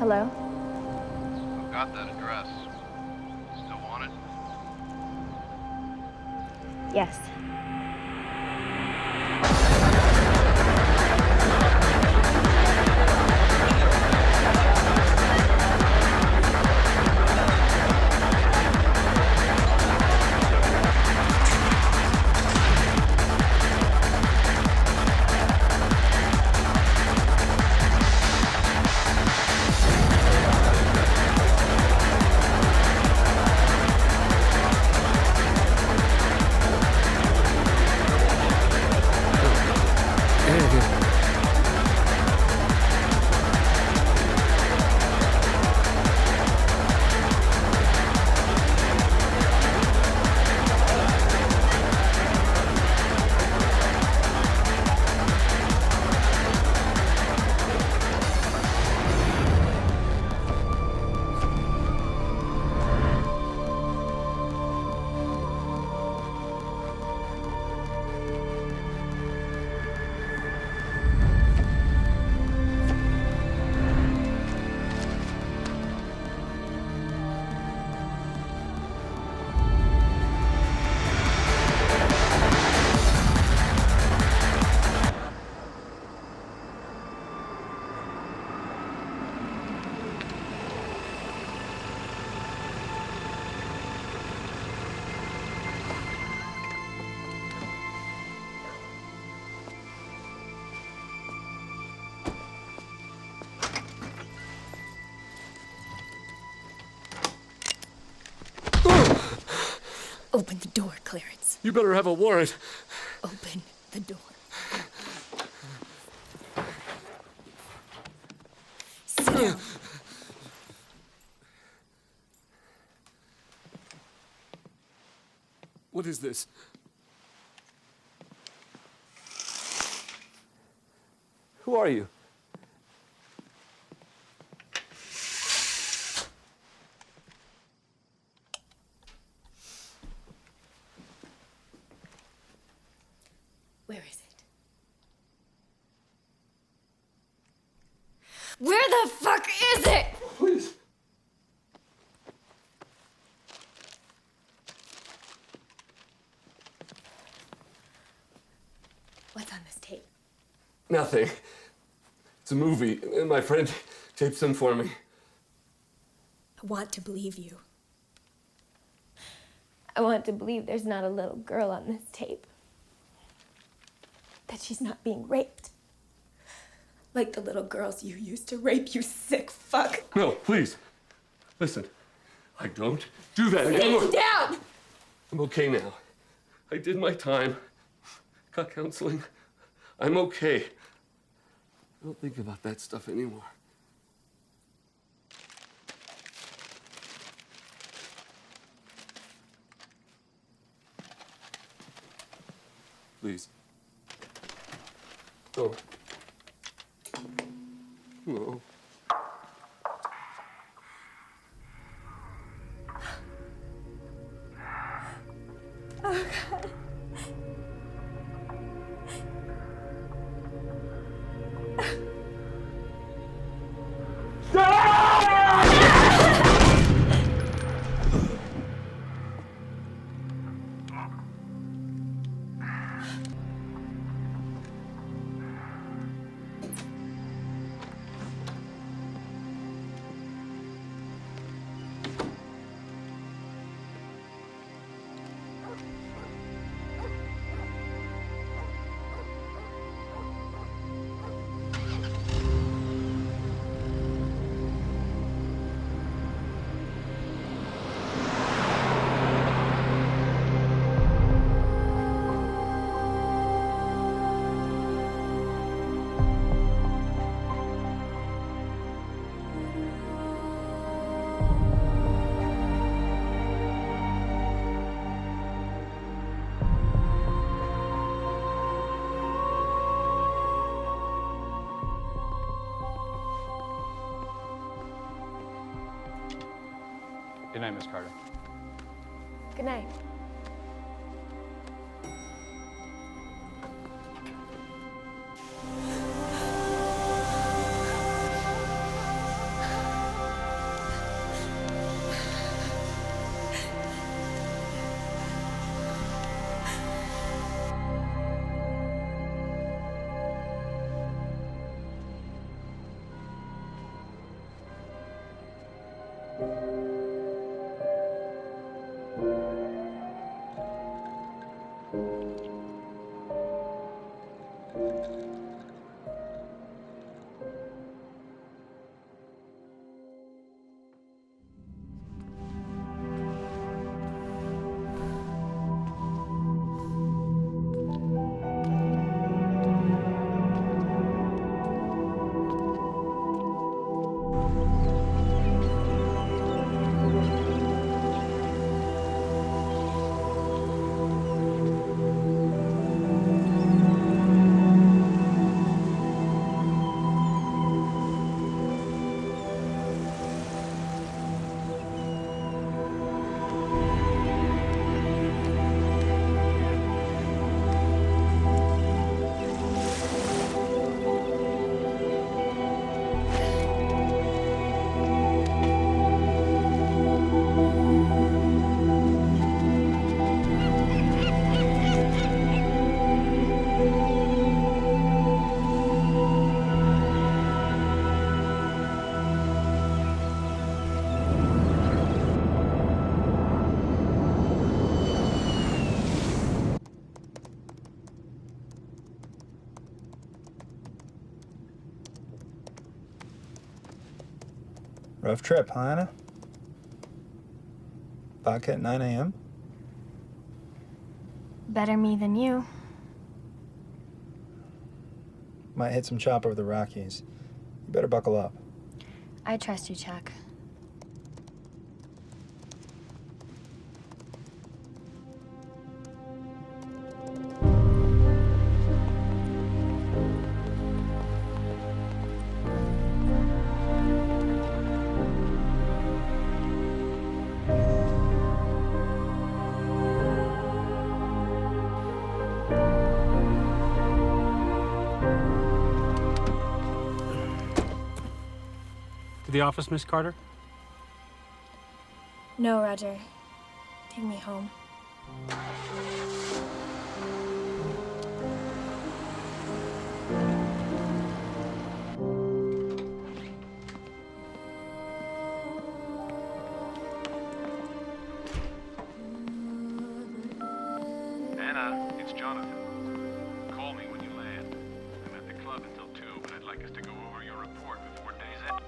Hello? I've got that address. Still want it? Yes. Open the door, Clarence. You better have a warrant. Open the door. Sit down. What is this? Who are you? Where is it? Where the fuck is it? Please. What's on this tape? Nothing. It's a movie. My friend taped them for me. I want to believe you. I want to believe there's not a little girl on this tape. That she's not being raped. Like the little girls you used to rape, you sick fuck. No, please. Listen, I don't do that again. Sit down! I'm okay now. I did my time. Got counseling. I'm okay. I don't think about that stuff anymore. Please. Go. No. Oh, God. Good night, Miss Carter. Good night. Rough trip, huh, Anna? Vodka at 9 a.m.? Better me than you. Might hit some chop over the Rockies. You better buckle up. I trust you, Chuck. To the office, Miss Carter? No, Roger. Take me home. Anna, it's Jonathan. Call me when you land. I'm at the club until 2, but I'd like us to go over your report before day's end.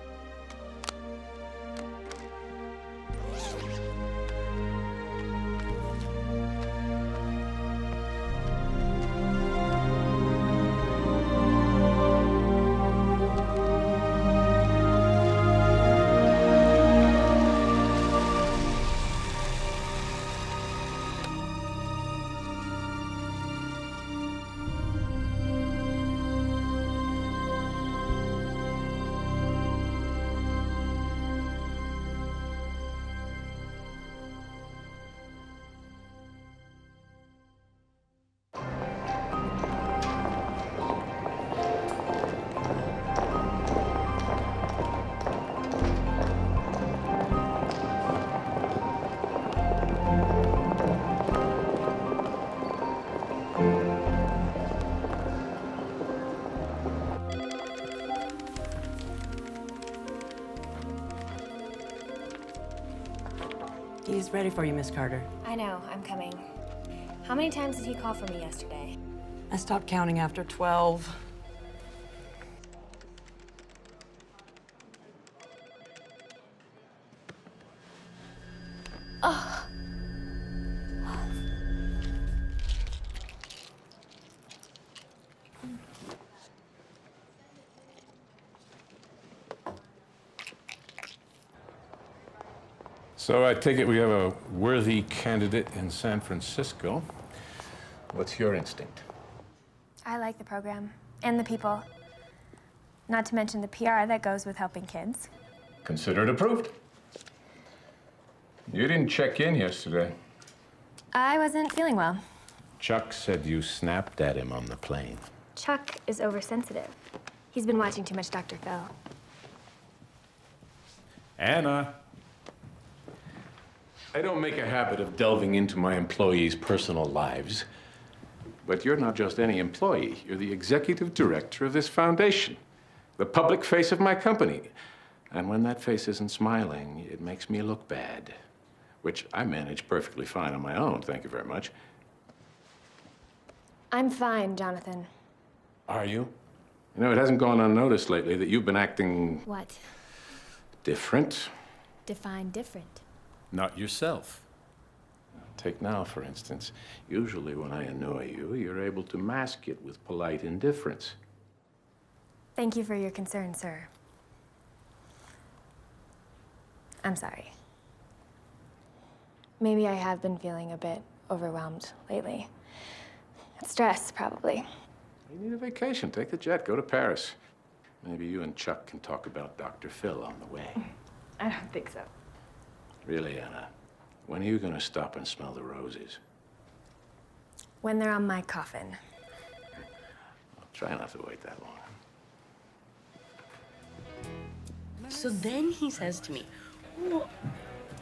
He's ready for you, Miss Carter. I know, I'm coming. How many times did he call for me yesterday? I stopped counting after 12. So I take it we have a worthy candidate in San Francisco. What's your instinct? I like the program and the people. Not to mention the PR that goes with helping kids. Consider it approved. You didn't check in yesterday. I wasn't feeling well. Chuck said you snapped at him on the plane. Chuck is oversensitive. He's been watching too much Dr. Phil. Anna. I don't make a habit of delving into my employees' personal lives. But you're not just any employee. You're the executive director of this foundation, the public face of my company. And when that face isn't smiling, it makes me look bad, which I manage perfectly fine on my own, thank you very much. I'm fine, Jonathan. Are you? You know, it hasn't gone unnoticed lately that you've been acting What? different. Define different. Not yourself. Take now, for instance. Usually when I annoy you, you're able to mask it with polite indifference. Thank you for your concern, sir. I'm sorry. Maybe I have been feeling a bit overwhelmed lately. Stress, probably. You need a vacation. Take the jet. Go to Paris. Maybe you and Chuck can talk about Dr. Phil on the way. I don't think so. Really, Anna? When are you going to stop and smell the roses? When they're on my coffin. I'll try not to wait that long. So then he says to me, well,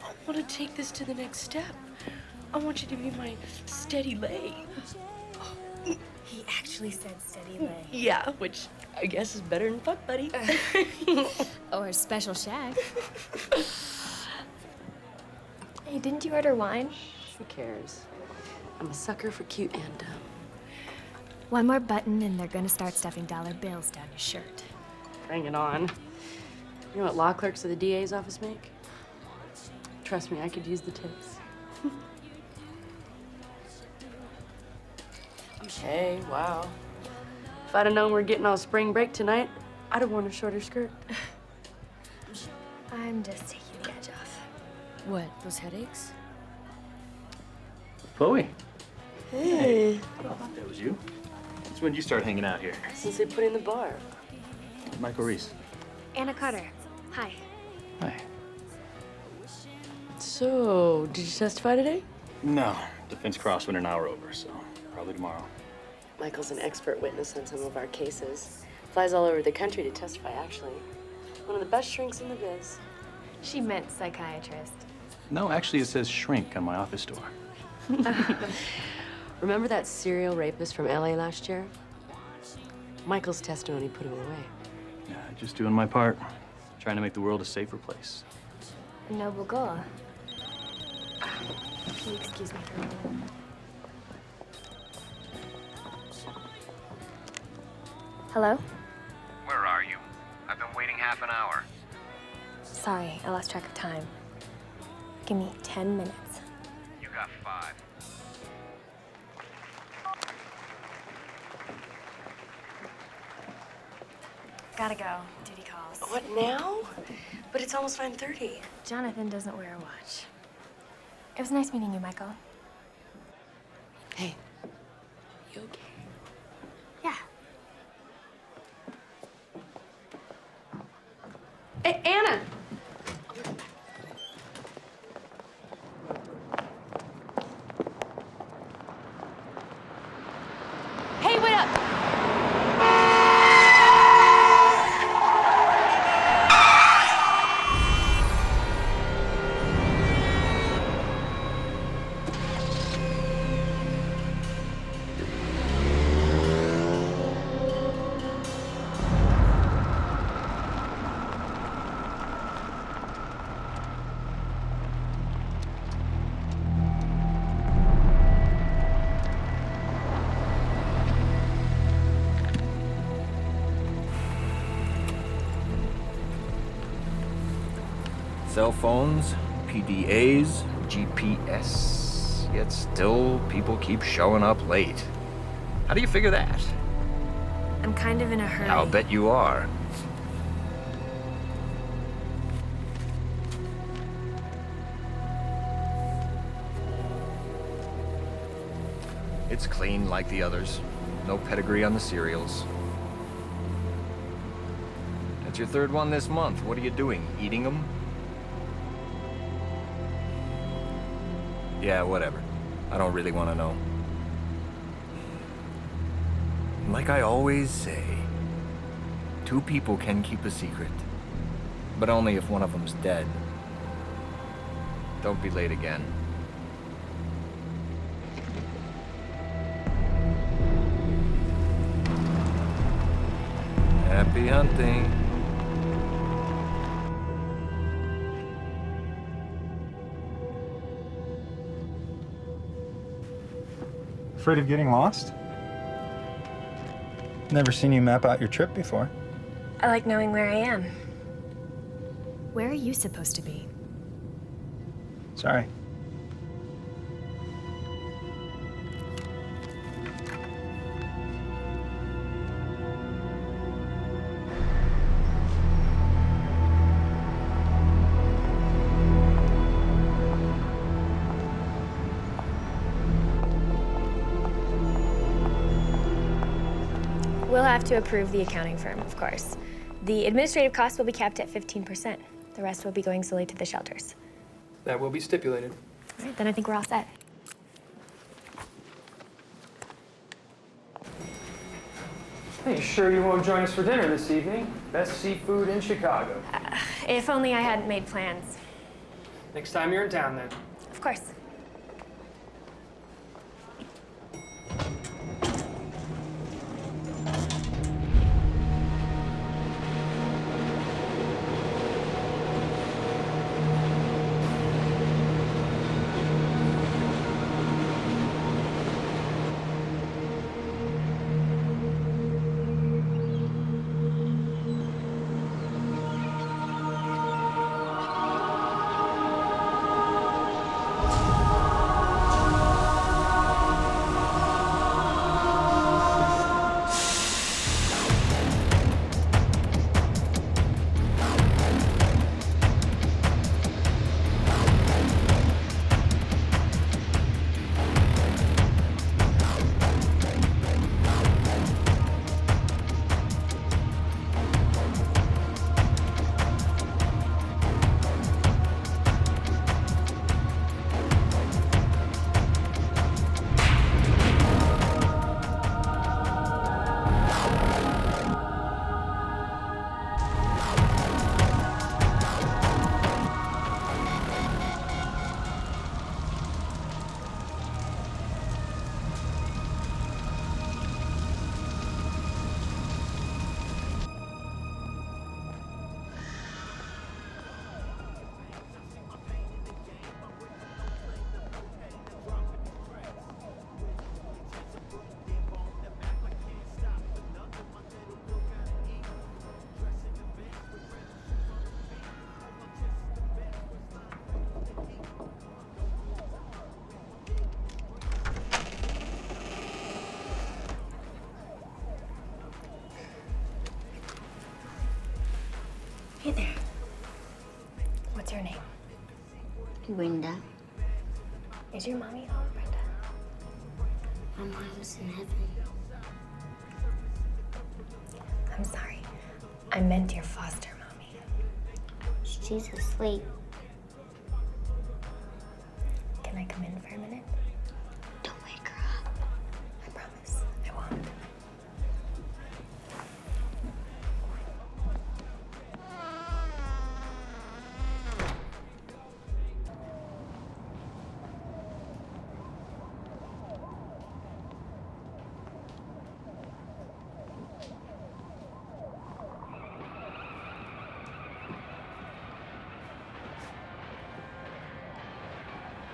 I want to take this to the next step. I want you to be my steady lay. He actually said steady lay. Yeah, which I guess is better than fuck buddy. Or special shag. Hey, didn't you order wine? Who cares? I'm a sucker for cute and dumb. One more button and they're gonna start stuffing dollar bills down your shirt. Bring it on. You know what law clerks at the DA's office make? Trust me, I could use the tips. Hey, wow. If I'd have known we're getting all spring break tonight, I'd have worn a shorter skirt. I'm just taking the edge off. What, those headaches? Chloe, Hey. that was you? Since when did you start hanging out here? Since they put in the bar. Michael Reese. Anna Carter. Hi. Hi. So, did you testify today? No, defense crossed when an hour over, so probably tomorrow. Michael's an expert witness on some of our cases. Flies all over the country to testify, actually. One of the best shrinks in the biz. She meant psychiatrist. No, actually it says shrink on my office door. Remember that serial rapist from LA last year? Michael's testimony put him away. Yeah, just doing my part. Trying to make the world a safer place. A noble goal. Can you excuse me for a moment? Hello? Where are you? I've been waiting half an hour. Sorry, I lost track of time. Give me 10 minutes. You got 5. Gotta go. Duty calls. What, now? But it's almost 9:30. Jonathan doesn't wear a watch. It was nice meeting you, Michael. Hey, you okay? Yeah. Hey, Anna! Hey, wait up! Cell phones, PDAs, GPS, yet still people keep showing up late. How do you figure that? I'm kind of in a hurry. I'll bet you are. It's clean like the others. No pedigree on the cereals. That's your third one this month. What are you doing? Eating them? Yeah, whatever. I don't really want to know. Like I always say, 2 people can keep a secret, but only if one of them's dead. Don't be late again. Happy hunting. Afraid of getting lost? Never seen you map out your trip before. I like knowing where I am. Where are you supposed to be? Sorry. We'll have to approve the accounting firm, of course. The administrative costs will be capped at 15%. The rest will be going solely to the shelters. That will be stipulated. All right, then I think we're all set. Hey, you sure you won't join us for dinner this evening? Best seafood in Chicago. If only I hadn't made plans. Next time you're in town, then. Of course. Hey there. What's your name? Brenda. Is your mommy home, Brenda? My mom's in heaven. I'm sorry. I meant your foster mommy. She's asleep. Can I come in for a minute? Don't wake her up. I promise. I won't.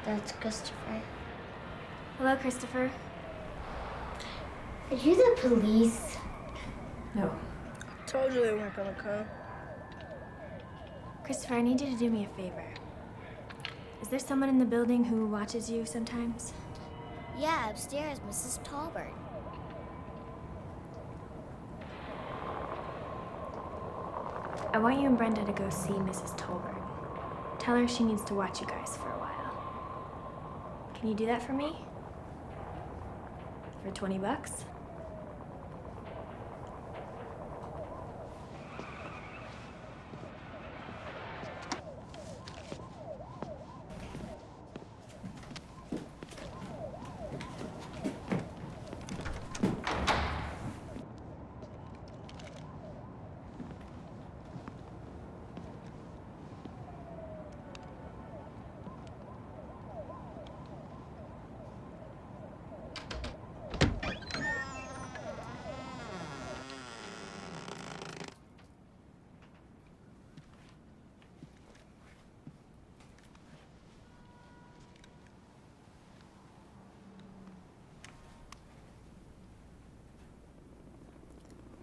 That's Christopher. Hello, Christopher. Are you the police? No. Told you they weren't gonna come. Christopher, I need you to do me a favor. Is there someone in the building who watches you sometimes? Yeah, upstairs, Mrs. Talbert. I want you and Brenda to go see Mrs. Tolbert. Tell her she needs to watch you guys for a while. Can you do that for me? For $20?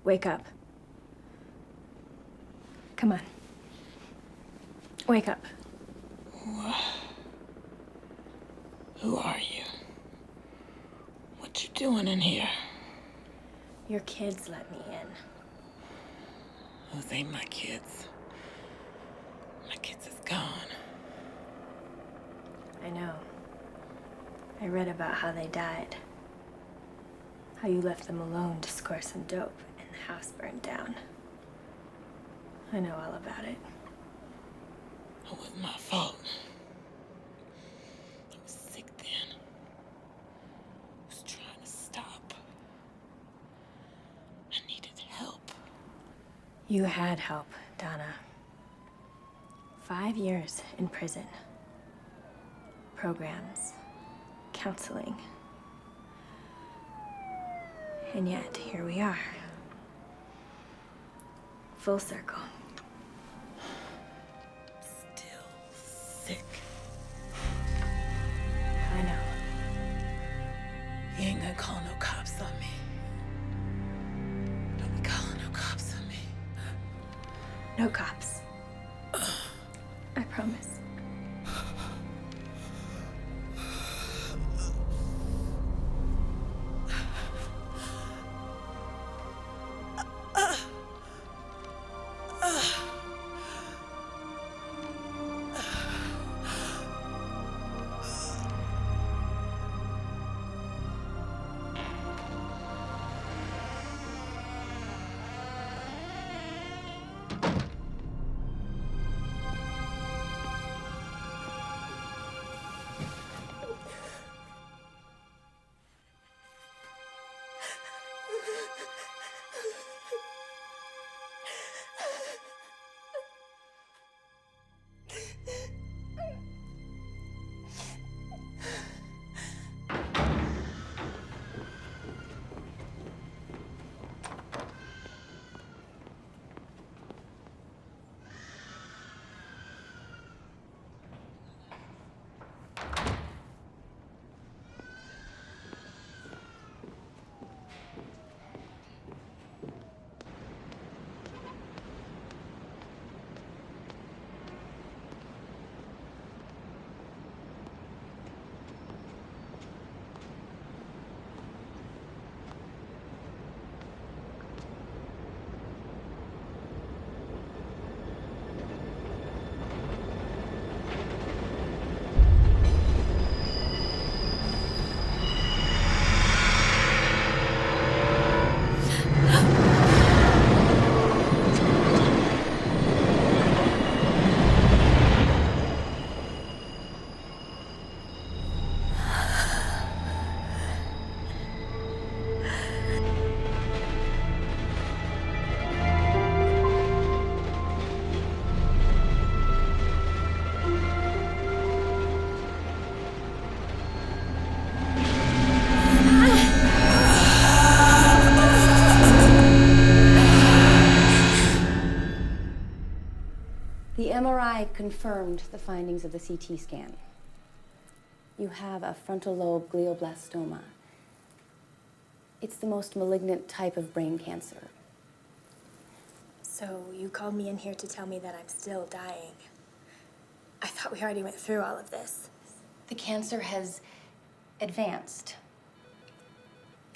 Wake up. Come on. Wake up. Who are you? What you doing in here? Your kids let me in. Those ain't my kids. My kids is gone. I know. I read about how they died. How you left them alone to score some dope and the house burned down. I know all about it. It wasn't my fault. I was sick then. I was trying to stop. I needed help. You had help, Donna. 5 years in prison. Programs. Counseling. And yet, here we are. Full circle. Still sick. I know. You ain't gonna call no cops on me. Don't be calling no cops on me. No cops. I promise. I confirmed the findings of the CT scan. You have a frontal lobe glioblastoma. It's the most malignant type of brain cancer. So you called me in here to tell me that I'm still dying. I thought we already went through all of this. The cancer has advanced.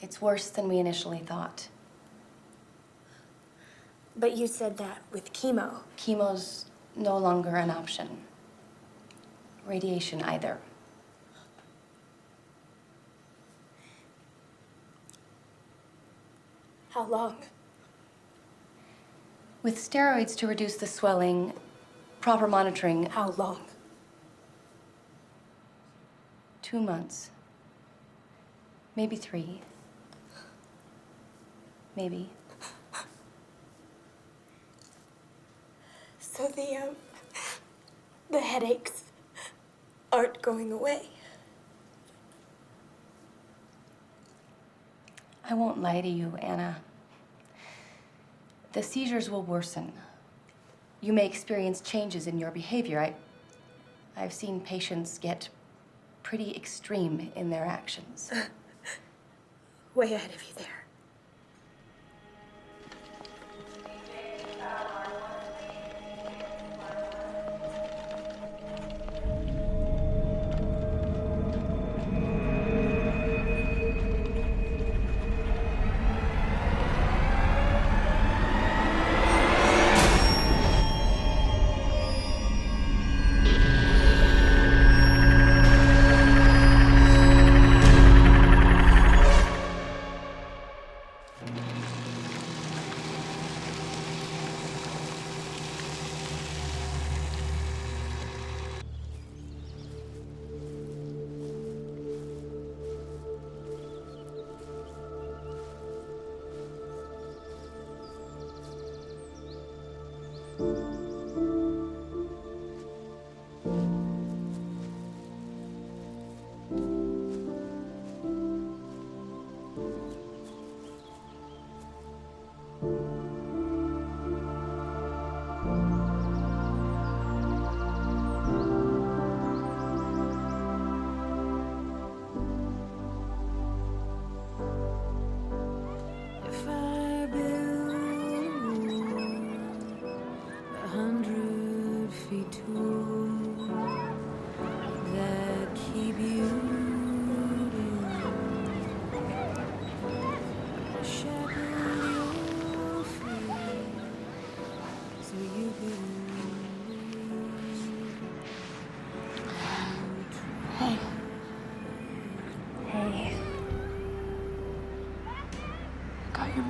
It's worse than we initially thought. But you said that with chemo. Chemo's no longer an option. Radiation either. How long? With steroids to reduce the swelling, proper monitoring. How long? 2 months. Maybe 3. Maybe. So the headaches aren't going away. I won't lie to you, Anna. The seizures will worsen. You may experience changes in your behavior. I've seen patients get pretty extreme in their actions. Way ahead of you there.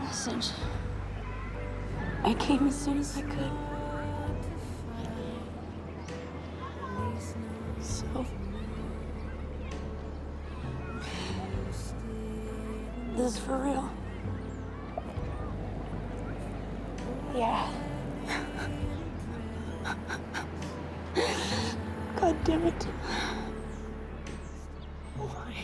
Message. I came as soon as I could. So, this is for real? Yeah. God damn it. Why?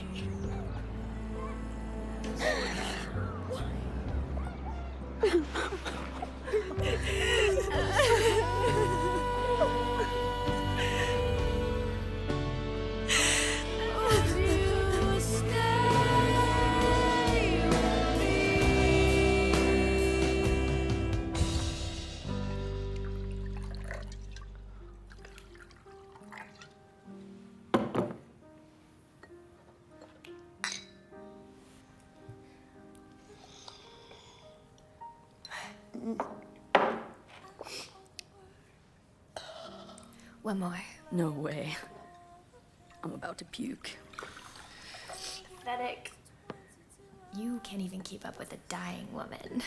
One more. No way. I'm about to puke. Pathetic. You can't even keep up with a dying woman.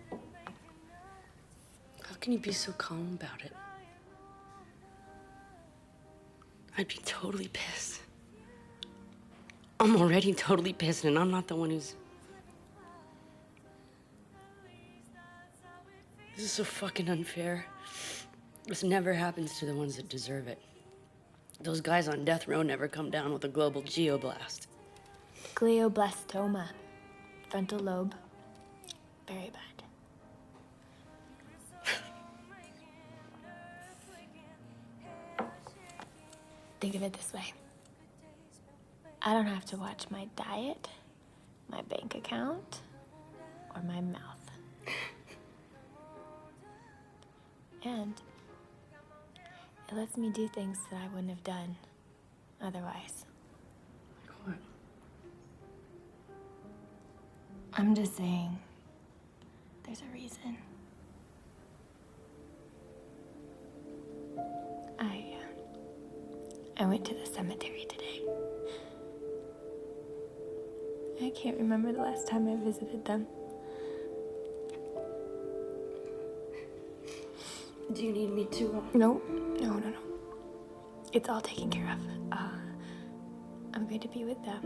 How can you be so calm about it? I'd be totally pissed. I'm already totally pissed, and I'm not the one who's... This is so fucking unfair. This never happens to the ones that deserve it. Those guys on death row never come down with a global geoblast. Glioblastoma. Frontal lobe. Very bad. Think of it this way. I don't have to watch my diet, my bank account, or my mouth. And it lets me do things that I wouldn't have done otherwise. What? I'm just saying, there's a reason. I went to the cemetery today. I can't remember the last time I visited them. Do you need me to? No. It's all taken care of. I'm going to be with them.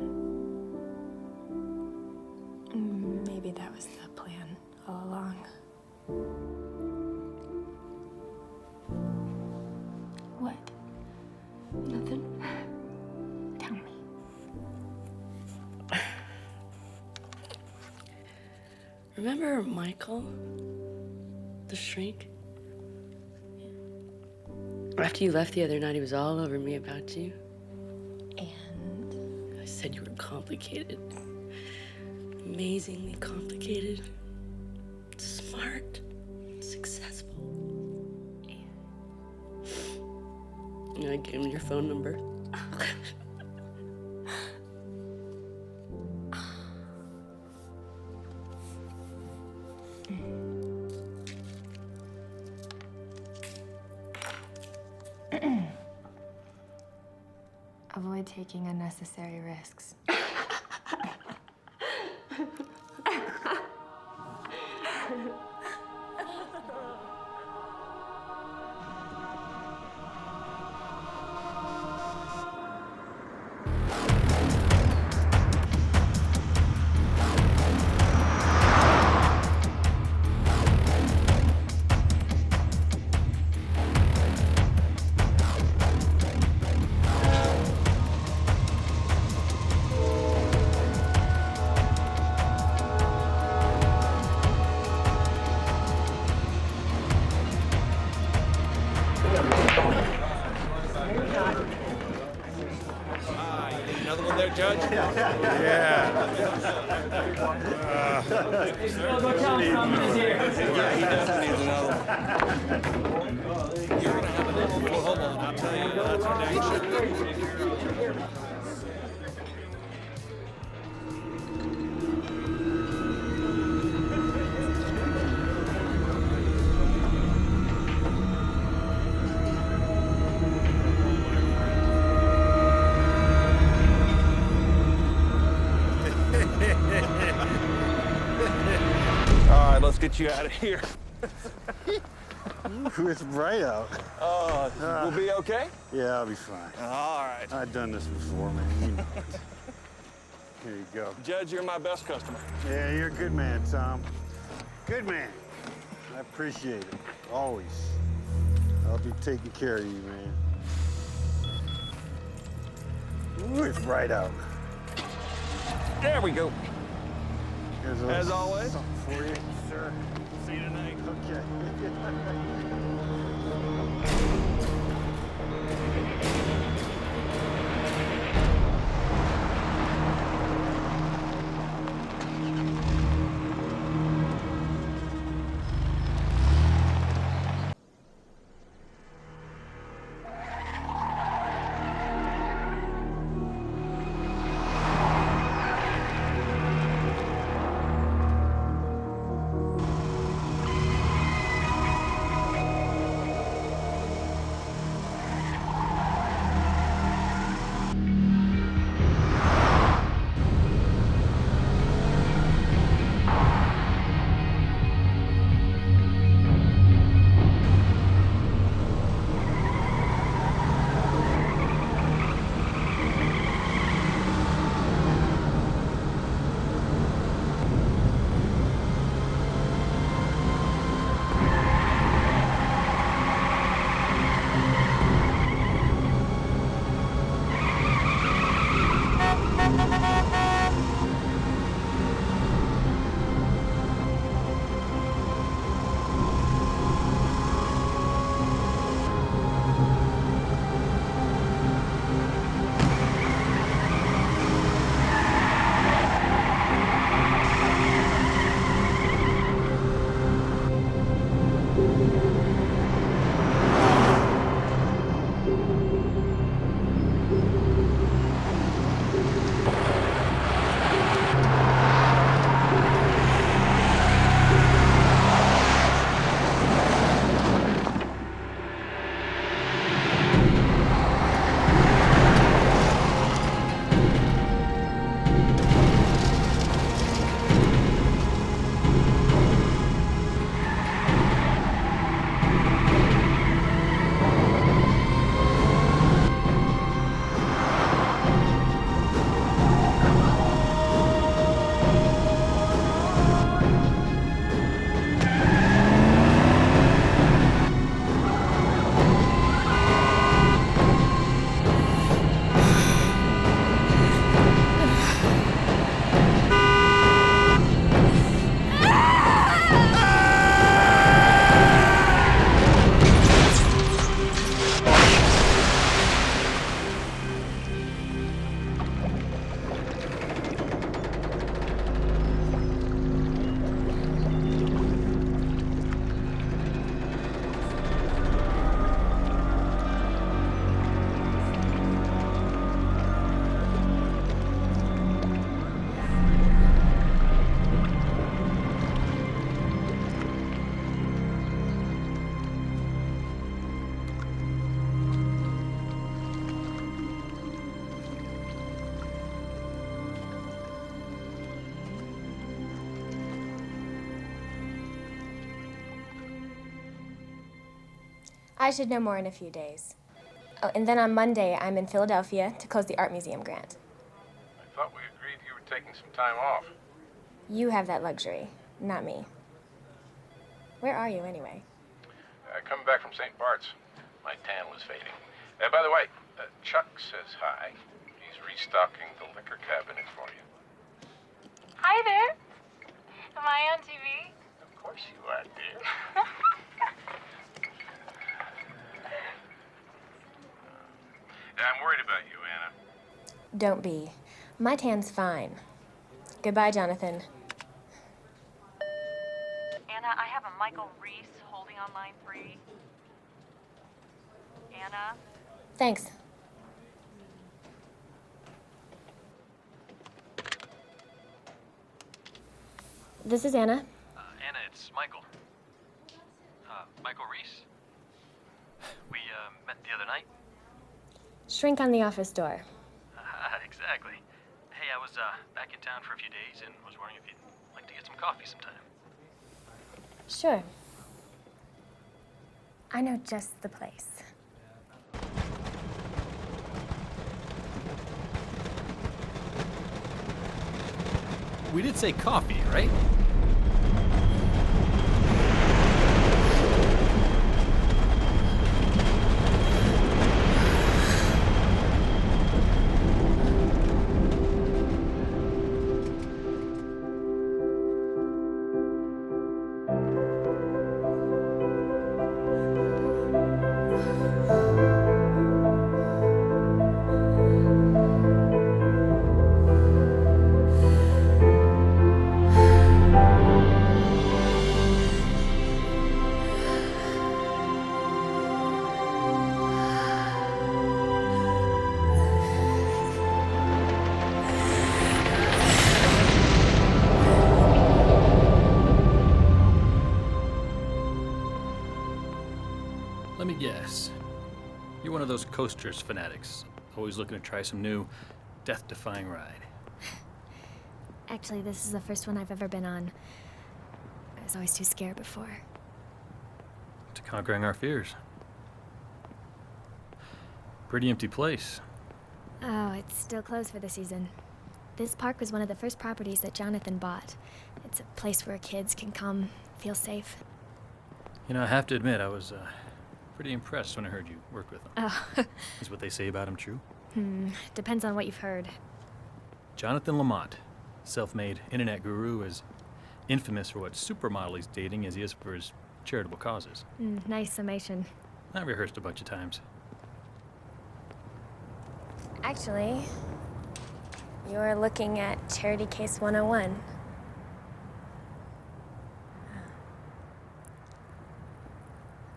Maybe that was the plan all along. What? Nothing. Tell me. Remember Michael? The shrink? After you left the other night, he was all over me about you. And? I said you were complicated. Amazingly complicated. Smart. Successful. And I gave him your phone number. Avoid taking unnecessary risks. Another one there, Judge? Yeah. Go tell him Thomas is here. Yeah, he definitely needs another one. You're gonna have another one for Hobo, I'll tell you. That's for dang sure. All right, let's get you out of here. It's bright out. We'll be okay? Yeah, I'll be fine. All right. I've done this before, man. You know it. Here you go. Judge, you're my best customer. Yeah, you're a good man, Tom. Good man. I appreciate it. Always. I'll be taking care of you, man. Ooh, it's bright out. There we go. Here's a As always. Something for you, sir. See you tonight. Okay. I should know more in a few days. Oh, and then on Monday, I'm in Philadelphia to close the Art Museum grant. I thought we agreed you were taking some time off. You have that luxury, not me. Where are you, anyway? Coming back from St. Bart's. My tan was fading. By the way, Chuck says hi. He's restocking the liquor cabinet for you. Hi there. Am I on TV? Of course you are, dear. I'm worried about you, Anna. Don't be. My tan's fine. Goodbye, Jonathan. Anna, I have a Michael Reese holding on line 3. Anna? Thanks. This is Anna. Anna, it's Michael. Michael Reese. We met the other night. Shrink on the office door. Exactly. Hey, I was back in town for a few days and was wondering if you'd like to get some coffee sometime. Sure. I know just the place. We did say coffee, right? Let me guess. You're one of those coasters fanatics, always looking to try some new, death-defying ride. Actually, this is the first one I've ever been on. I was always too scared before. To conquering our fears. Pretty empty place. Oh, it's still closed for the season. This park was one of the first properties that Jonathan bought. It's a place where kids can come, feel safe. You know, I have to admit, I was pretty impressed when I heard you work with him. Oh. Is what they say about him true? Depends on what you've heard. Jonathan Lamont, self-made internet guru, is infamous for what supermodel he's dating as he is for his charitable causes. Nice summation. I rehearsed a bunch of times. Actually, you're looking at Charity Case 101.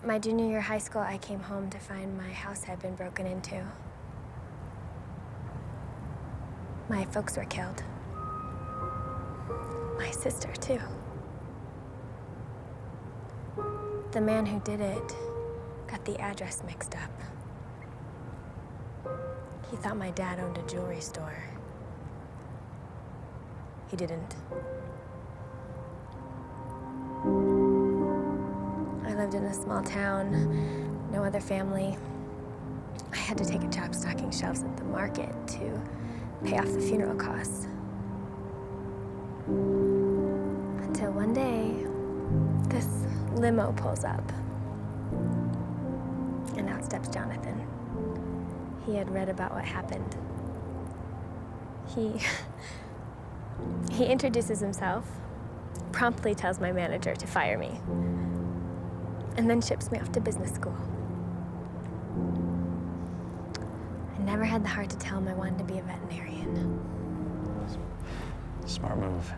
My junior year of high school, I came home to find my house had been broken into. My folks were killed. My sister, too. The man who did it got the address mixed up. He thought my dad owned a jewelry store. He didn't. I lived in a small town, no other family. I had to take a job stocking shelves at the market to pay off the funeral costs. Until one day, this limo pulls up. And out steps Jonathan. He had read about what happened. He introduces himself, promptly tells my manager to fire me, and then ships me off to business school. I never had the heart to tell him I wanted to be a veterinarian. Smart move.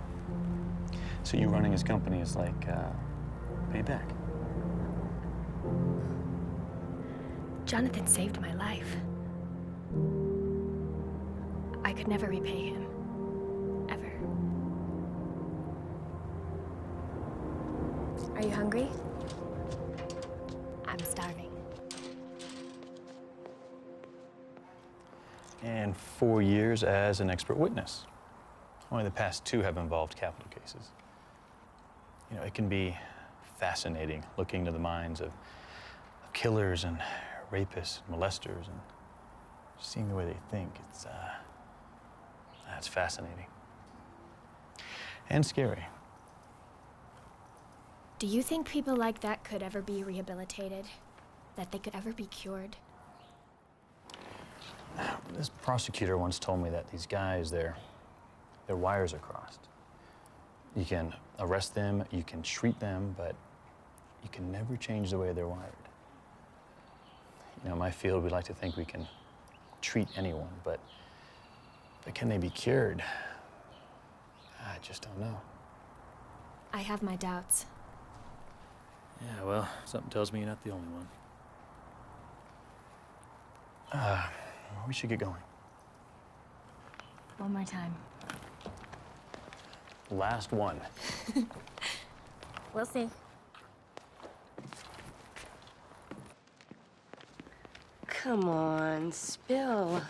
So you running his company is like, payback. Jonathan saved my life. I could never repay him. Ever. Are you hungry? I'm starving. And 4 years as an expert witness. Only the past 2 have involved capital cases. You know, it can be fascinating looking into the minds of killers and rapists, and molesters, and seeing the way they think, it's fascinating. And scary. Do you think people like that could ever be rehabilitated? That they could ever be cured? This prosecutor once told me that these guys, their wires are crossed. You can arrest them, you can treat them, but you can never change the way they're wired. You know, in my field, we like to think we can treat anyone, but can they be cured? I just don't know. I have my doubts. Yeah, well, something tells me you're not the only one. We should get going. One more time. Last one. We'll see. Come on, spill.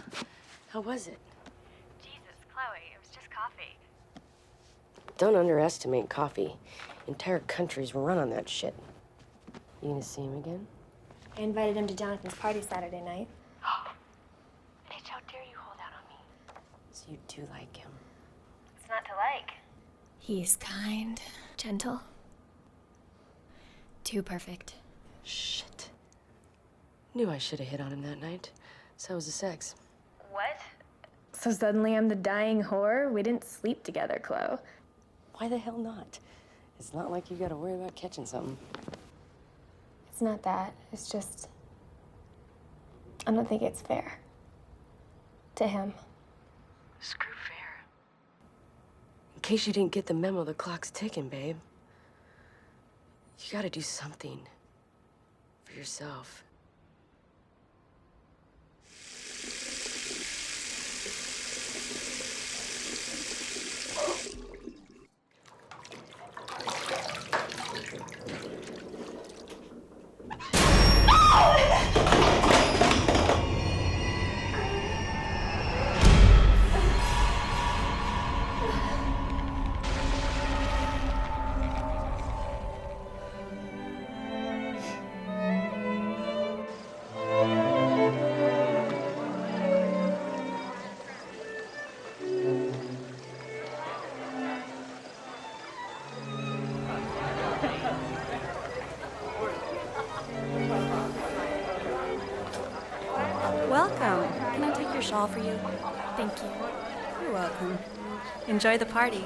How was it? Jesus, Chloe, it was just coffee. Don't underestimate coffee. Entire countries run on that shit. You gonna see him again? I invited him to Jonathan's party Saturday night. Bitch, how dare you hold out on me? So you do like him. It's not to like. He's kind, gentle. Too perfect. Shit. Knew I should have hit on him that night. So was the sex. What? So suddenly I'm the dying whore? We didn't sleep together, Chloe. Why the hell not? It's not like you gotta worry about catching something. It's not that. It's just... I don't think it's fair. To him. Screw fair. In case you didn't get the memo, the clock's ticking, babe. You gotta do something. For yourself. Welcome. Can I take your shawl for you? Thank you. You're welcome. Enjoy the party.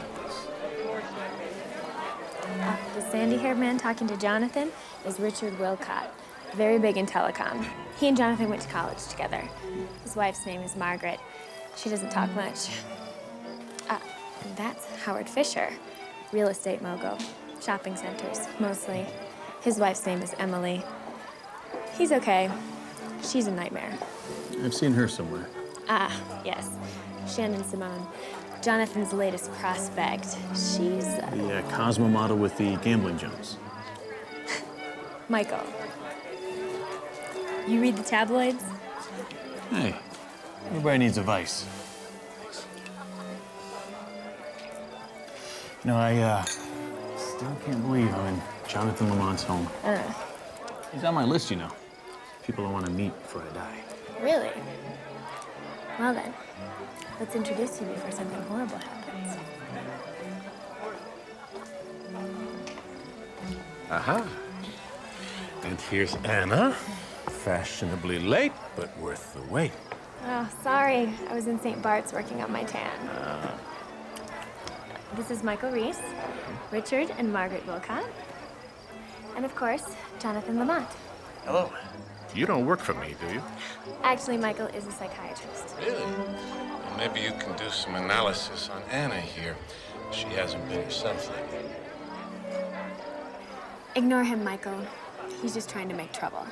The sandy-haired man talking to Jonathan is Richard Wilcott, very big in telecom. He and Jonathan went to college together. His wife's name is Margaret. She doesn't talk much. And that's Howard Fisher, real estate mogul, shopping centers, mostly. His wife's name is Emily. He's okay. She's a nightmare. I've seen her somewhere. Yes. Shannon Simone. Jonathan's latest prospect. She's... The Cosmo model with the gambling jumps. Michael. You read the tabloids? Hey, everybody needs a vice. You know, I still can't believe I'm in Jonathan Lamont's home. He's on my list, you know. People I want to meet before I die. Really? Well then, let's introduce you before something horrible happens. Aha. And here's Anna. Fashionably late, but worth the wait. Oh, sorry. I was in St. Bart's working on my tan. This is Michael Reese, Richard and Margaret Wilcott, and of course, Jonathan Lamont. Hello. You don't work for me, do you? Actually, Michael is a psychiatrist. Really? Well, maybe you can do some analysis on Anna here. She hasn't been herself lately. Ignore him, Michael. He's just trying to make trouble.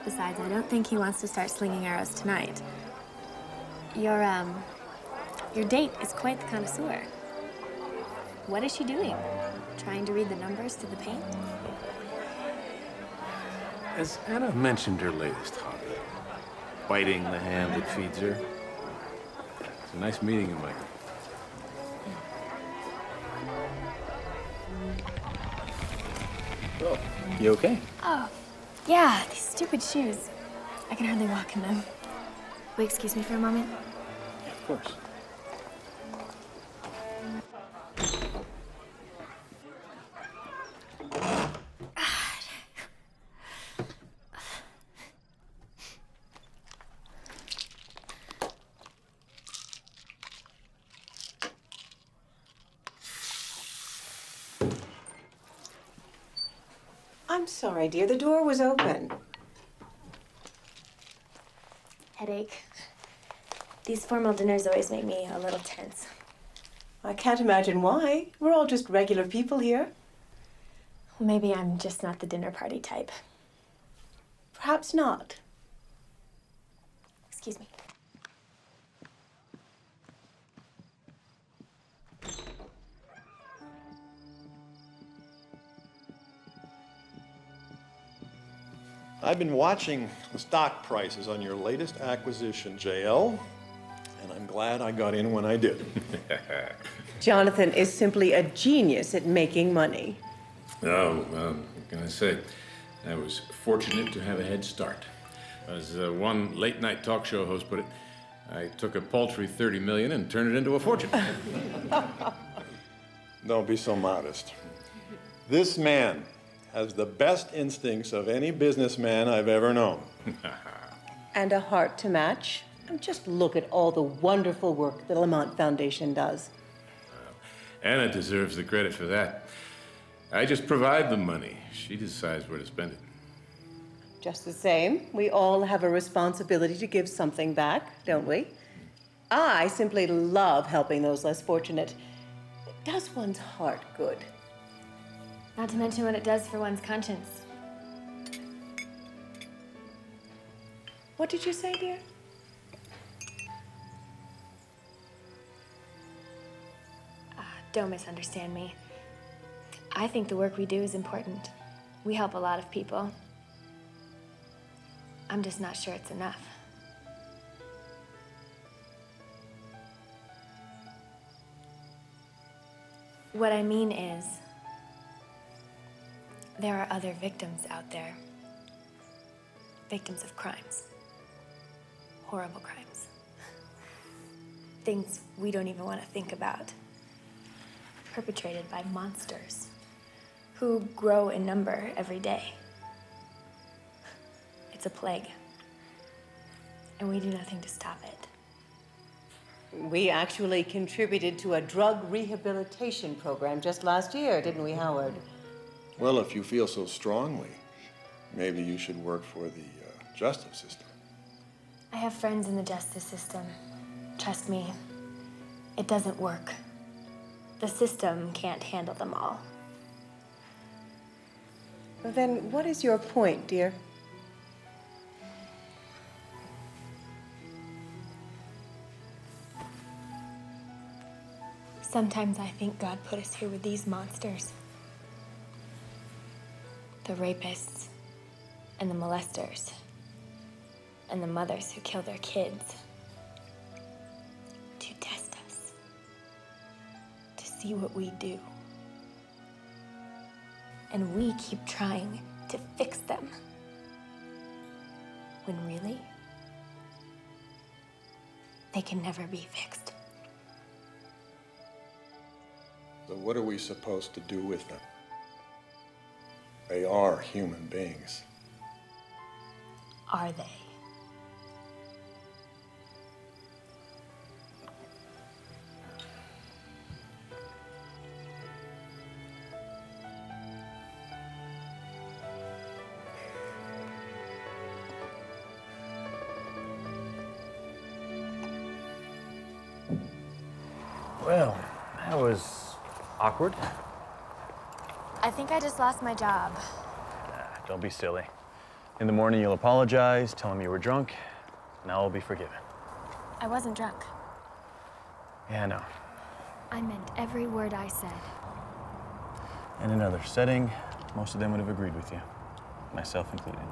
Besides, I don't think he wants to start slinging arrows tonight. Your date is quite the connoisseur. What is she doing? Trying to read the numbers to the paint? Has Anna mentioned her latest hobby? Biting the hand that feeds her? It's a nice meeting you, Michael. Oh, you okay? Oh, Yeah, these stupid shoes. I can hardly walk in them. Will you excuse me for a moment? Of course. I'm sorry, dear. The door was open. Headache. These formal dinners always make me a little tense. I can't imagine why. We're all just regular people here. Maybe I'm just not the dinner party type. Perhaps not. Excuse me. I've been watching the stock prices on your latest acquisition, JL, and I'm glad I got in when I did. Jonathan is simply a genius at making money. Oh, what can I say? I was fortunate to have a head start. As one late-night talk show host put it, I took a paltry $30 million and turned it into a fortune. Don't be so modest. This man has the best instincts of any businessman I've ever known. And a heart to match. And just look at all the wonderful work the Lamont Foundation does. Anna deserves the credit for that. I just provide the money. She decides where to spend it. Just the same, we all have a responsibility to give something back, don't we? I simply love helping those less fortunate. It does one's heart good. Not to mention what it does for one's conscience. What did you say, dear? Don't misunderstand me. I think the work we do is important. We help a lot of people. I'm just not sure it's enough. What I mean is, there are other victims out there. Victims of crimes. Horrible crimes. Things we don't even want to think about. Perpetrated by monsters who grow in number every day. It's a plague. And we do nothing to stop it. We actually contributed to a drug rehabilitation program just last year, didn't we, Howard? Well, if you feel so strongly, maybe you should work for the justice system. I have friends in the justice system. Trust me, it doesn't work. The system can't handle them all. Then what is your point, dear? Sometimes I think God put us here with these monsters. The rapists, and the molesters, and the mothers who kill their kids. To test us. To see what we do. And we keep trying to fix them. When really, they can never be fixed. So what are we supposed to do with them? They are human beings. Are they? Well, that was awkward. I think I just lost my job. Don't be silly. In the morning, you'll apologize, tell him you were drunk, and I'll be forgiven. I wasn't drunk. Yeah, I know. I meant every word I said. In another setting, most of them would have agreed with you, myself included.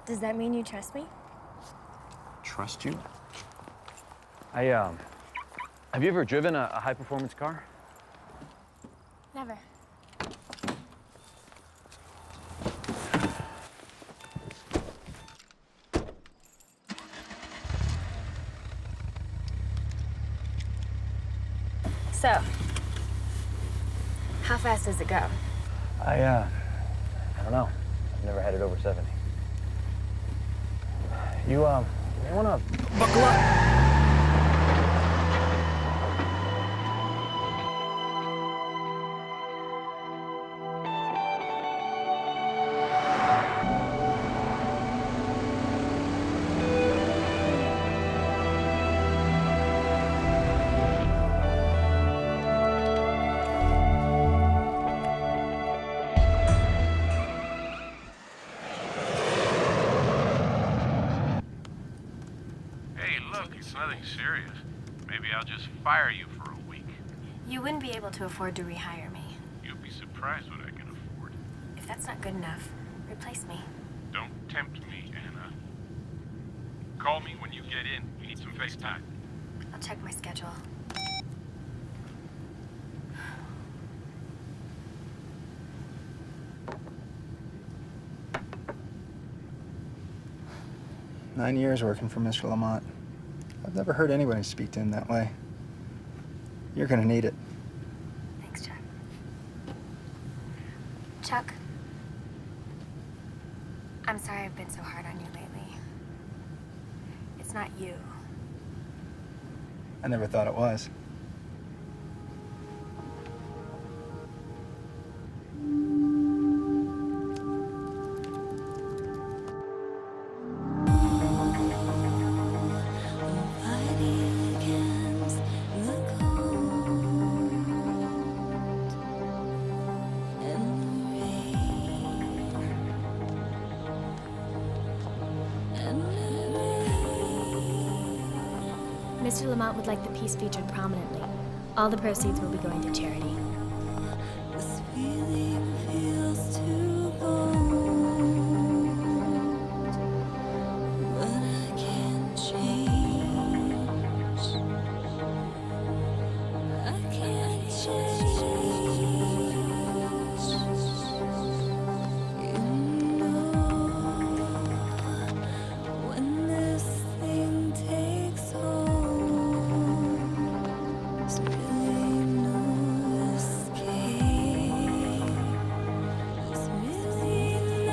Does that mean you trust me? Trust you? Have you ever driven a high-performance car? Never. So, how fast does it go? I don't know. I've never had it over 70. You wanna buckle up? Nothing serious. Maybe I'll just fire you for a week. You wouldn't be able to afford to rehire me. You'll be surprised what I can afford. If that's not good enough, replace me. Don't tempt me, Anna. Call me when you get in. We need some FaceTime. I'll check my schedule. Nine years working for Mr. Lamont. I've never heard anybody speak to him that way. You're gonna need it. Thanks, Chuck. Chuck, I'm sorry I've been so hard on you lately. It's not you. I never thought it was. Mr. Lamont would like the piece featured prominently. All the proceeds will be going to charity. This feeling feels too bold, but I can't change. I can't change. You know, when this thing takes hold, there's really no escape. There's really no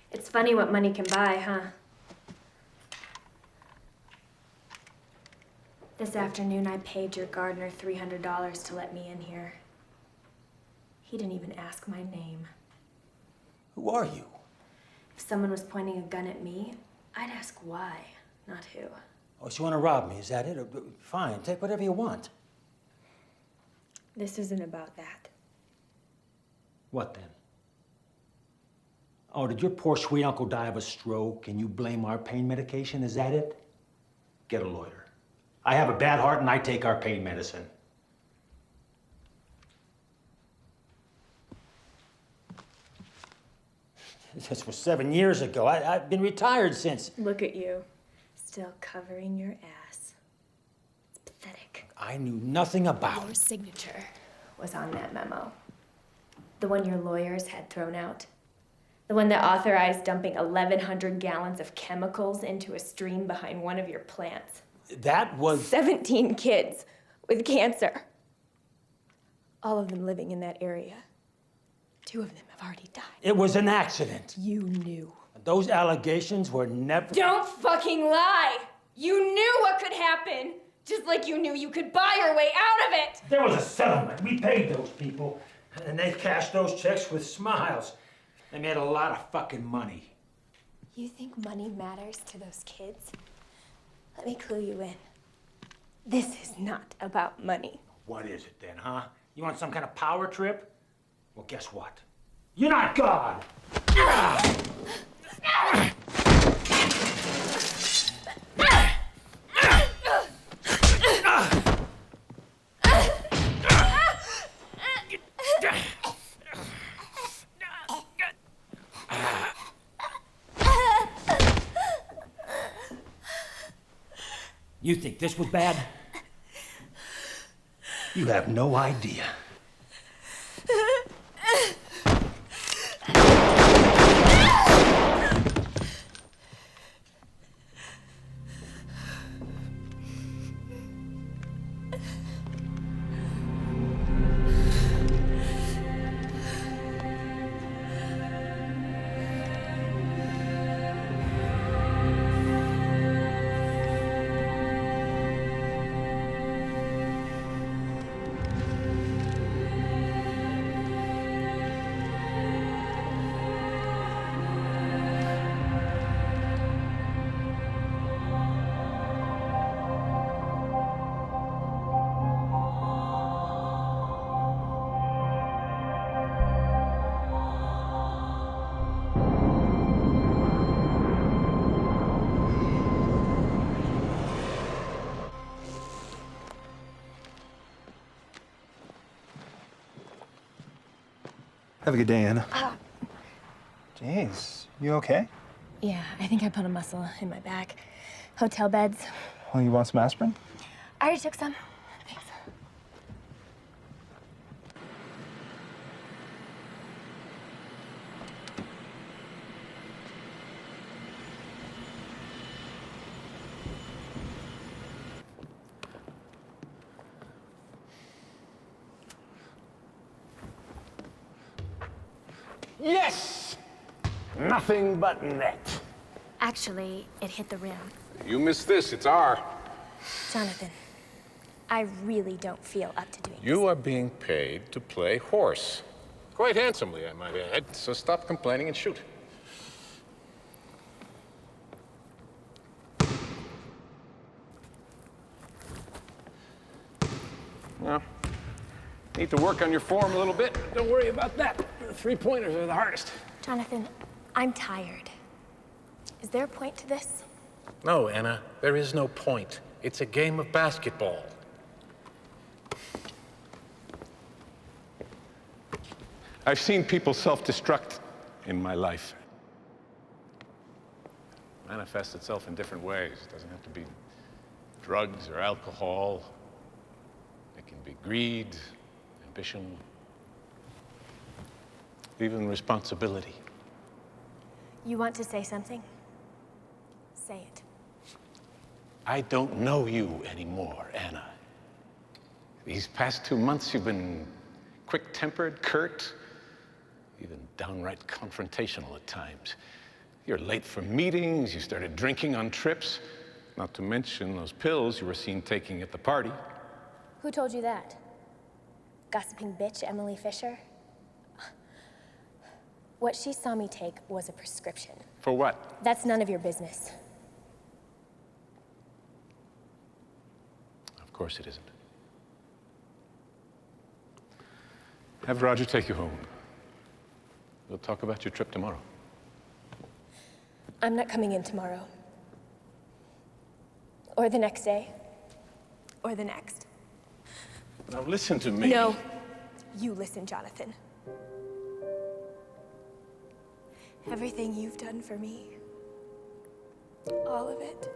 It's funny what money can buy, huh? This afternoon, I paid your gardener $300 to let me in here. He didn't even ask my name. Who are you? If someone was pointing a gun at me, I'd ask why, not who. Oh, so you want to rob me, is that it? Fine, take whatever you want. This isn't about that. What then? Oh, did your poor sweet uncle die of a stroke and you blame our pain medication? Is that it? Get a lawyer. I have a bad heart and I take our pain medicine. This was 7 years ago. I've been retired since. Look at you, still covering your ass. It's pathetic. I knew nothing about Your it. signature was on that memo. The one your lawyers had thrown out. The one that authorized dumping 1,100 gallons of chemicals into a stream behind one of your plants. That was... 17 kids with cancer. All of them living in that area. 2 of them have already died. It was an accident. You knew. Those allegations were never... Don't fucking lie! You knew what could happen! Just like you knew you could buy your way out of it! There was a settlement. We paid those people. And they cashed those checks with smiles. They made a lot of fucking money. You think money matters to those kids? Let me clue you in. This is not about money. What is it then, huh? You want some kind of power trip? Well, guess what? You're not God! You think this was bad? You have no idea. Have a good day, Anna. Jeez, you okay? Yeah, I think I put a muscle in my back. Hotel beds. Well, you want some aspirin? I already took some. Thanks. Yes! Nothing but net. Actually, it hit the rim. You missed this, it's R. Jonathan, I really don't feel up to doing You are being paid to play horse. Quite handsomely, I might add, so stop complaining and shoot. Well, need to work on your form a little bit. Don't worry about that. The three-pointers are the hardest. Jonathan, I'm tired. Is there a point to this? No, Anna, there is no point. It's a game of basketball. I've seen people self-destruct in my life. It manifests itself in different ways. It doesn't have to be drugs or alcohol. It can be greed, ambition, even responsibility. You want to say something? Say it. I don't know you anymore, Anna. These past 2 months, you've been quick-tempered, curt, even downright confrontational at times. You're late for meetings, you started drinking on trips, not to mention those pills you were seen taking at the party. Who told you that? Gossiping bitch Emily Fisher? What she saw me take was a prescription. For what? That's none of your business. Of course it isn't. Have Roger take you home. We'll talk about your trip tomorrow. I'm not coming in tomorrow. Or the next day. Or the next. Now listen to me. No. You listen, Jonathan. Everything you've done for me. All of it.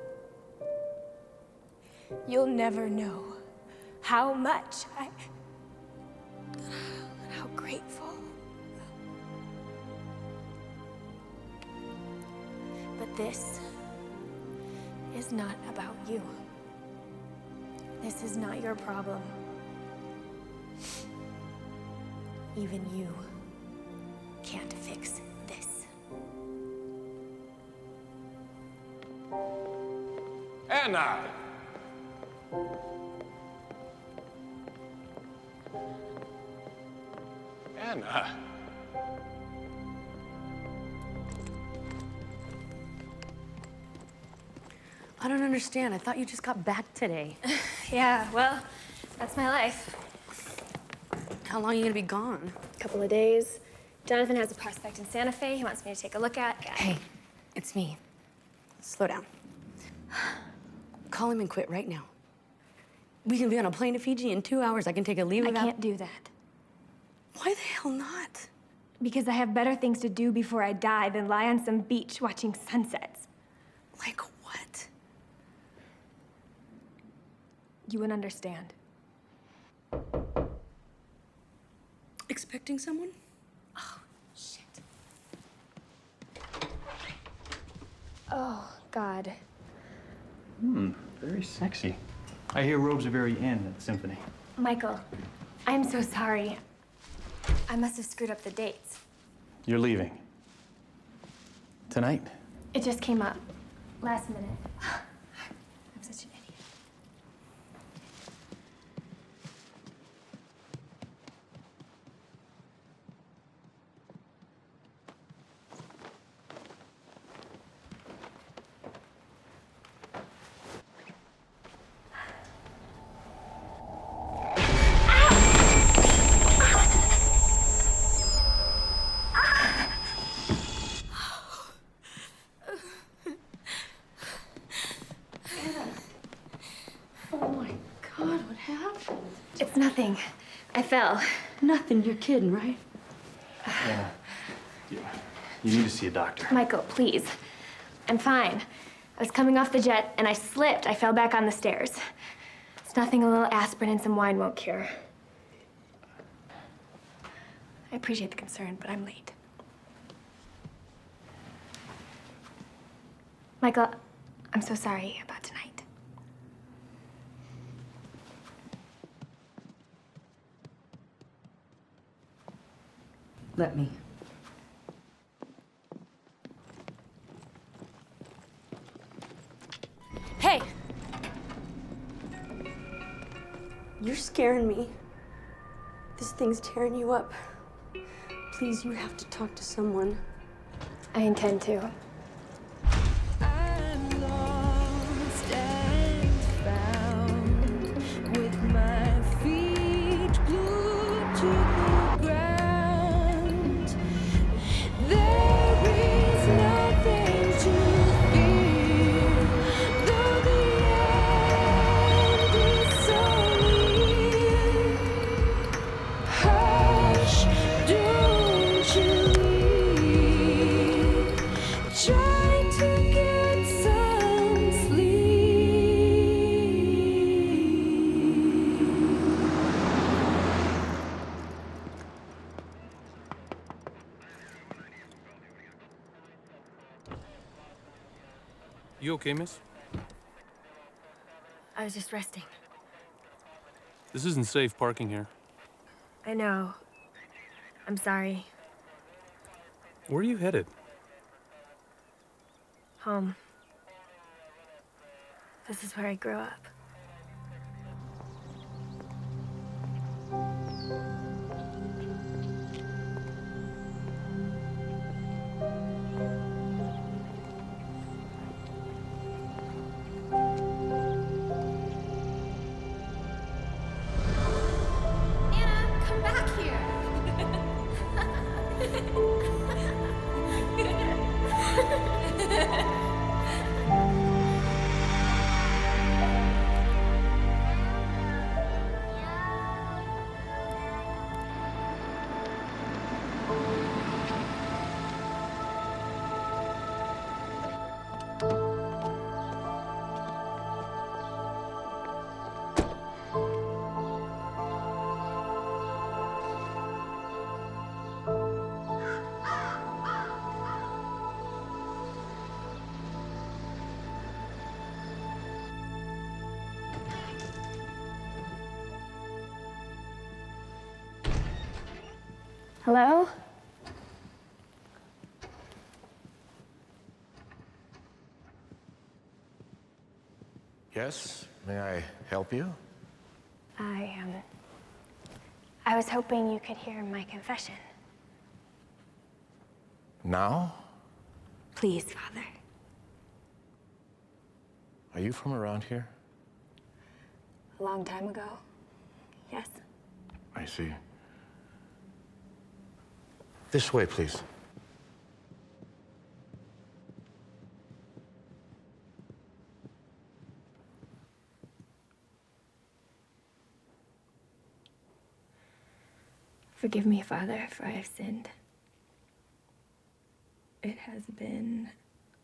You'll never know how much how grateful. But this is not about you. This is not your problem. Even you can't fix this. Anna! Anna! I don't understand. I thought you just got back today. Yeah, well, that's my life. How long are you gonna be gone? A couple of days. Jonathan has a prospect in Santa Fe he wants me to take a look at. Hey, it's me. Slow down. Call him and quit right now. We can be on a plane to Fiji in 2 hours. I can take a leave I without... can't do that. Why the hell not? Because I have better things to do before I die than lie on some beach watching sunsets. Like what? You wouldn't understand. Expecting someone? Oh, shit. Oh, God. Very sexy. I hear robes are very in at the symphony. Michael, I'm so sorry. I must have screwed up the dates. You're leaving. Tonight? It just came up. Last minute. I'm such an idiot. Oh my God, what happened? It's nothing. I fell. Nothing, you're kidding, right? Yeah. You need to see a doctor. Michael, please. I'm fine. I was coming off the jet and I slipped. I fell back on the stairs. It's nothing a little aspirin and some wine won't cure. I appreciate the concern, but I'm late. Michael, I'm so sorry about tonight. Let me. Hey! You're scaring me. This thing's tearing you up. Please, you have to talk to someone. I intend to. You okay, miss? I was just resting. This isn't safe parking here. I know. I'm sorry. Where are you headed? Home. This is where I grew up. Hello? Yes, may I help you? I was hoping you could hear my confession. Now? Please, Father. Are you from around here? A long time ago. Yes. I see. This way, please. Forgive me, Father, for I have sinned. It has been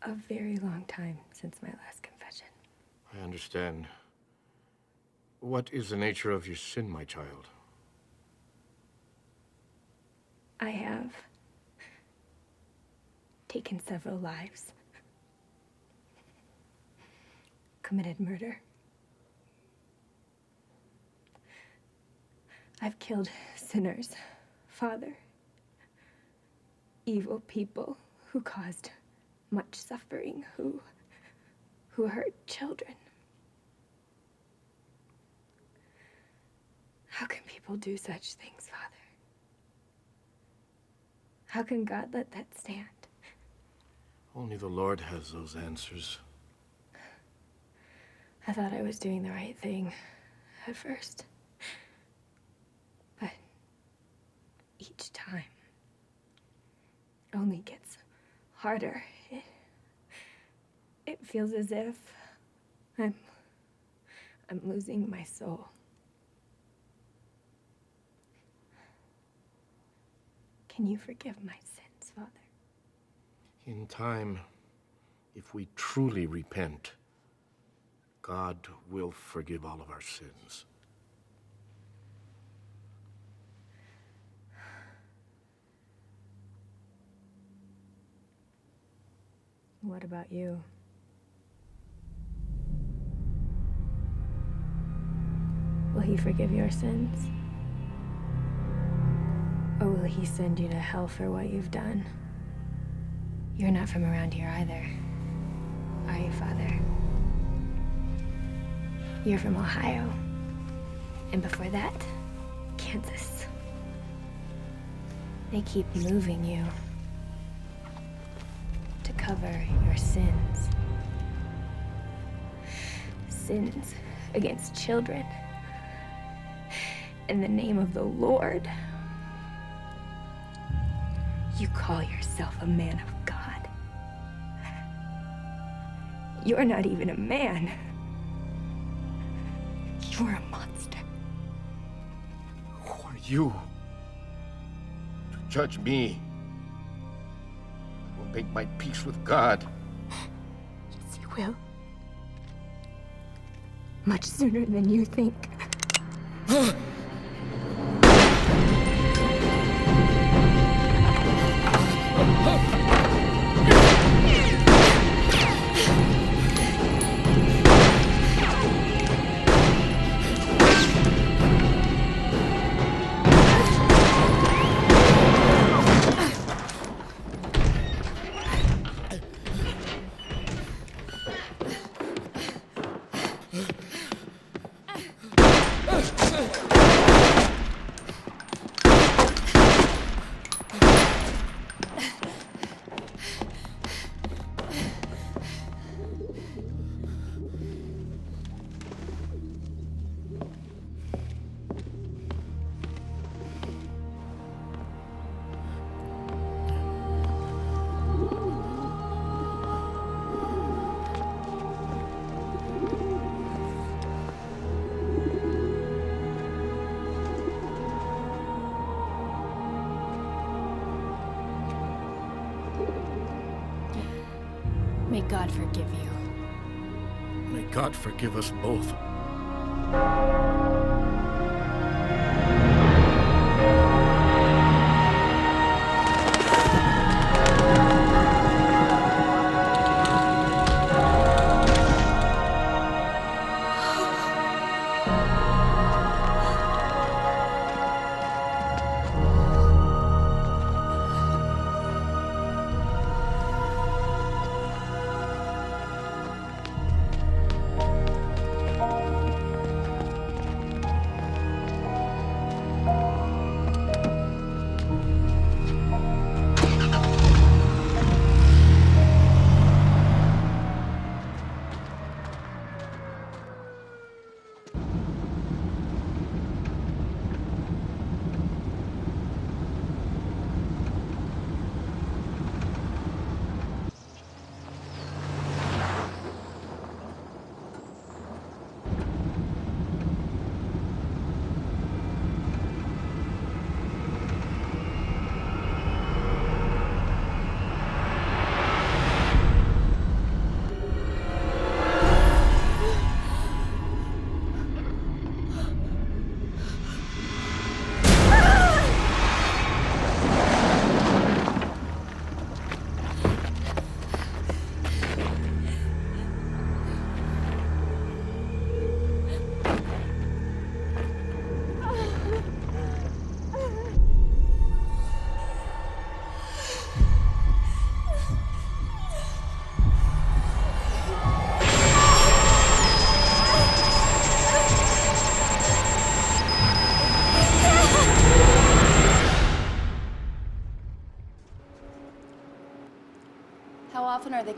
a very long time since my last confession. I understand. What is the nature of your sin, my child? I have taken several lives, committed murder. I've killed sinners, Father, evil people who caused much suffering, who hurt children. How can people do such things, Father? How can God let that stand? Only the Lord has those answers. I thought I was doing the right thing at first. But each time only gets harder. It feels as if I'm losing my soul. Can you forgive my sins, Father? In time, if we truly repent, God will forgive all of our sins. What about you? Will he forgive your sins? Or will he send you to hell for what you've done? You're not from around here either, are you, Father? You're from Ohio. And before that, Kansas. They keep moving you to cover your sins. Sins against children. In the name of the Lord. You call yourself a man of God. You're not even a man. You're a monster. Who are you to judge me? I will make my peace with God. Yes, you will. Much sooner than you think. May God forgive you. May God forgive us both.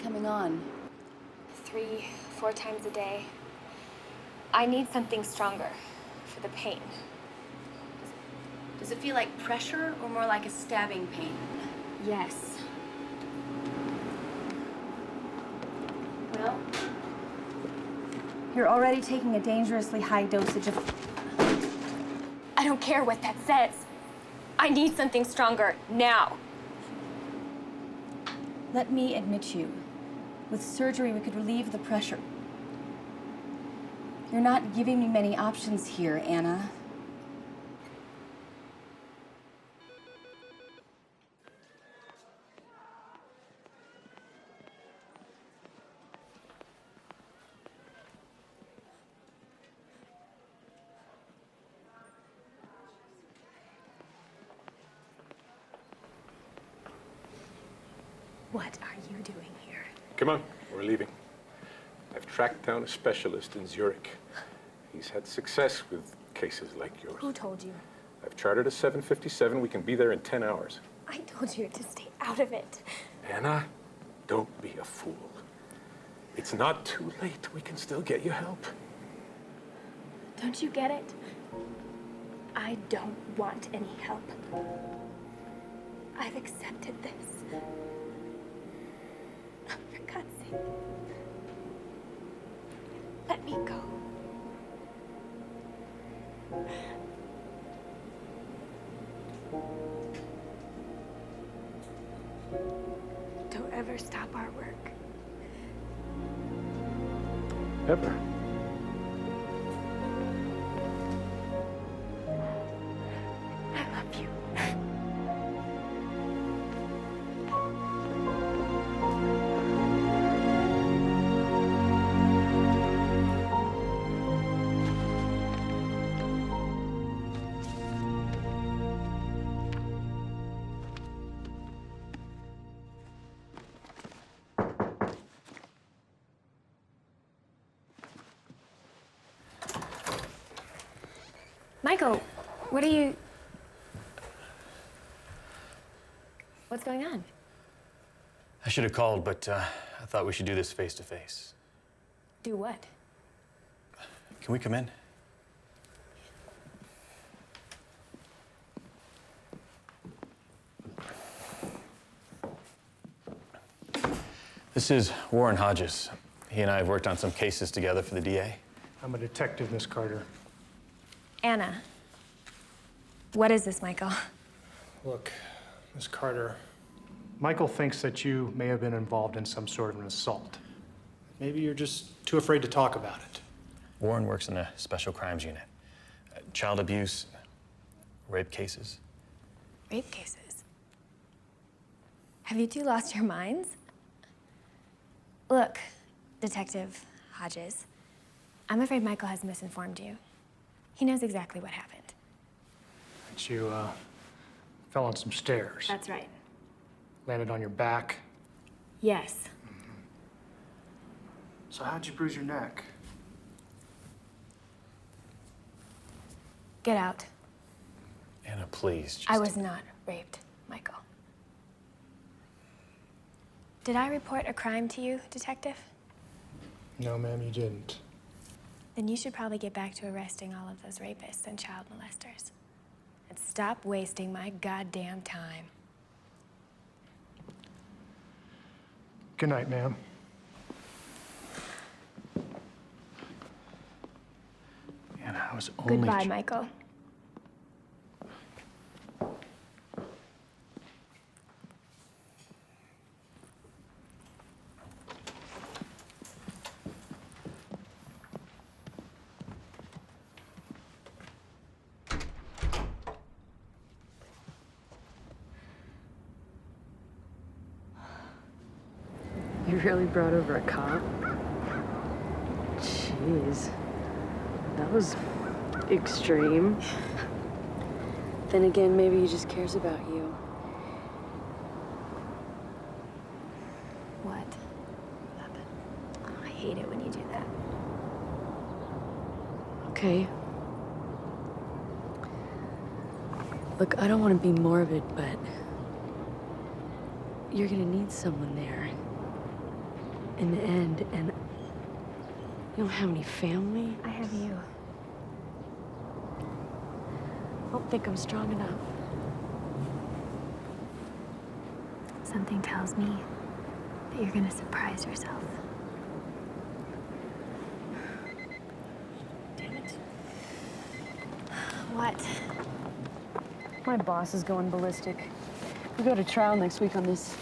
coming on? 3, 4 times a day. I need something stronger for the pain. Does it feel like pressure or more like a stabbing pain? Yes. Well, you're already taking a dangerously high dosage of... I don't care what that says. I need something stronger now. Let me admit you. With surgery, we could relieve the pressure. You're not giving me many options here, Anna. What are you doing here? Come on, we're leaving. I've tracked down a specialist in Zurich. He's had success with cases like yours. Who told you? I've chartered a 757. We can be there in 10 hours. I told you to stay out of it. Anna, don't be a fool. It's not too late. We can still get you help. Don't you get it? I don't want any help. I've accepted this. For God's sake. Let me go. Don't ever stop our work. Ever. I love you. Michael, what are you... What's going on? I should have called, but I thought we should do this face to face. Do what? Can we come in? This is Warren Hodges. He and I have worked on some cases together for the DA. I'm a detective, Miss Carter. Anna. What is this, Michael? Look, Miss Carter, Michael thinks that you may have been involved in some sort of an assault. Maybe you're just too afraid to talk about it. Warren works in a special crimes unit. Child abuse, rape cases. Rape cases? Have you two lost your minds? Look, Detective Hodges, I'm afraid Michael has misinformed you. He knows exactly what happened. That you, fell on some stairs. That's right. Landed on your back. Yes. So how'd you bruise your neck? Get out. Anna, please. Just... I was not raped, Michael. Did I report a crime to you, Detective? No, ma'am, you didn't. Then you should probably get back to arresting all of those rapists and child molesters. And stop wasting my goddamn time. Good night, ma'am. Anna, I was only... Goodbye, Michael. You really brought over a cop? Jeez. That was extreme. Then again, maybe he just cares about you. What? Oh, I hate it when you do that. Okay. Look, I don't want to be morbid, but you're gonna need someone there. in the end, and you don't have any family? I have you. I don't think I'm strong enough. Something tells me that you're gonna surprise yourself. Damn it. What? My boss is going ballistic. We go to trial next week on this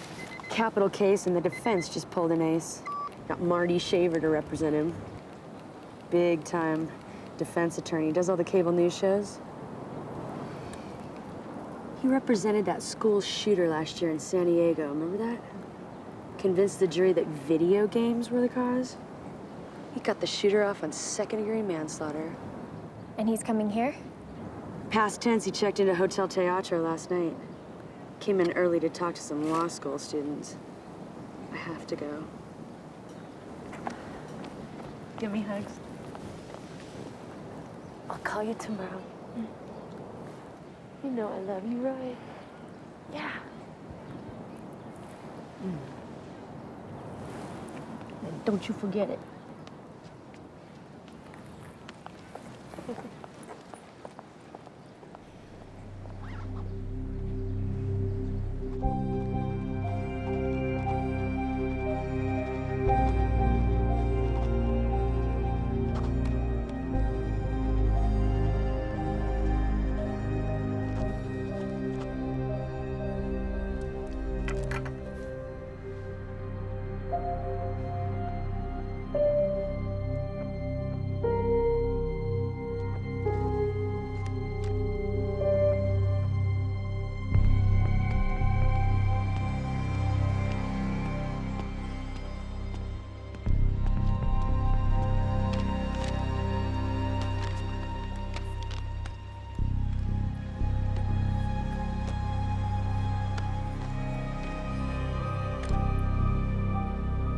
capital case, and the defense just pulled an ace. Got Marty Shaver to represent him. Big time defense attorney. Does all the cable news shows. He represented that school shooter last year in San Diego. Remember that? Convinced the jury that video games were the cause. He got the shooter off on second-degree manslaughter. And he's coming here? Past tense, he checked into Hotel Teatro last night. Came in early to talk to some law school students. I have to go. Give me hugs. I'll call you tomorrow. You know I love you, right? Yeah. And don't you forget it.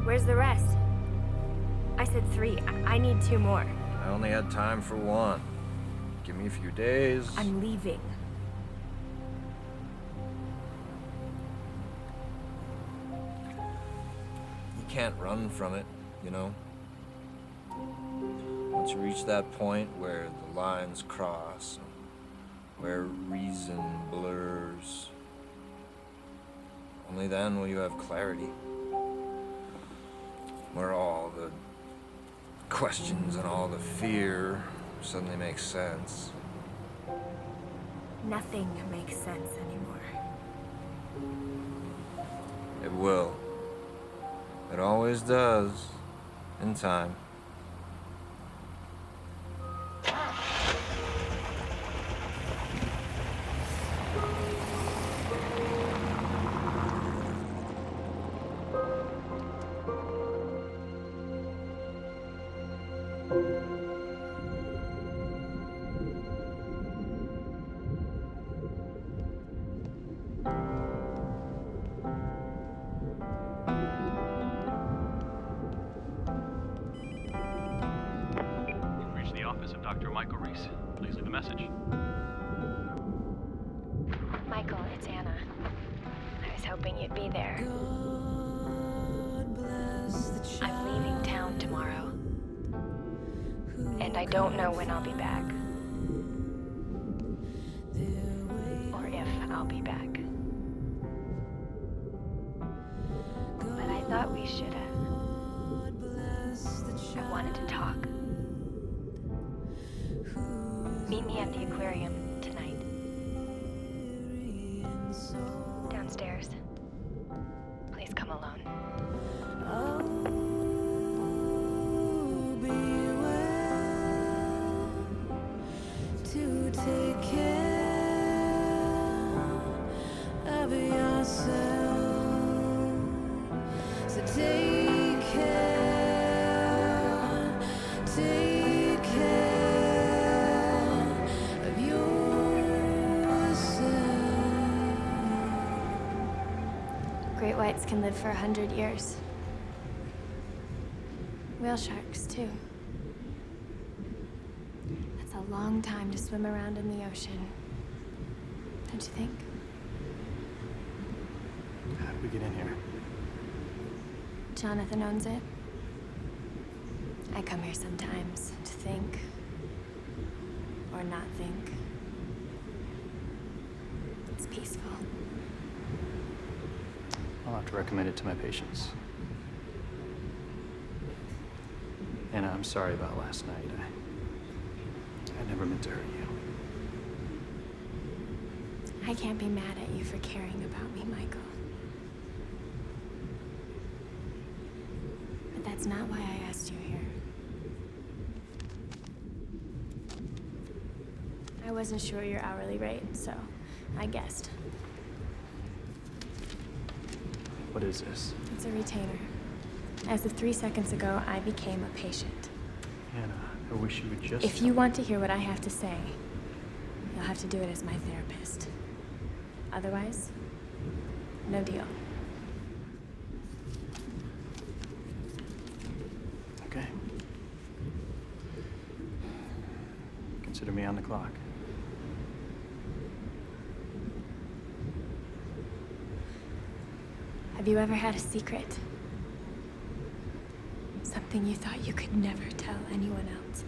Where's the rest? I said 3. I need 2 more. I only had time for 1. Give me a few days. I'm leaving. You can't run from it, you know? Once you reach that point where the lines cross, where reason blurs, only then will you have clarity. Where all the questions and all the fear suddenly make sense. Nothing makes sense anymore. It will. It always does, in time. Michael, it's Anna. I was hoping you'd be there. I'm leaving town tomorrow. And I don't know when I'll be back. Or if I'll be back. But I thought we should have. I wanted to talk. Meet me at the aquarium tonight. Downstairs. Please come alone. To take care of yourself. So take care of yourself. Great whites can live for 100 years. Whale sharks, too. That's a long time to swim around in the ocean. Don't you think? How did we get in here? Jonathan owns it. I come here sometimes to think, or not think. It's peaceful. I'll have to recommend it to my patients. Anna, I'm sorry about last night. I never meant to hurt you. I can't be mad at you for caring about me, Michael. But that's not why I asked you here. I wasn't sure your hourly rate, so I guessed. What is this? It's a retainer. As of 3 seconds ago, I became a patient. Anna, I wish you would just... If you want to hear what I have to say, you'll have to do it as my therapist. Otherwise, no deal. Okay. Consider me on the clock. Have you ever had a secret? Something you thought you could never tell anyone else?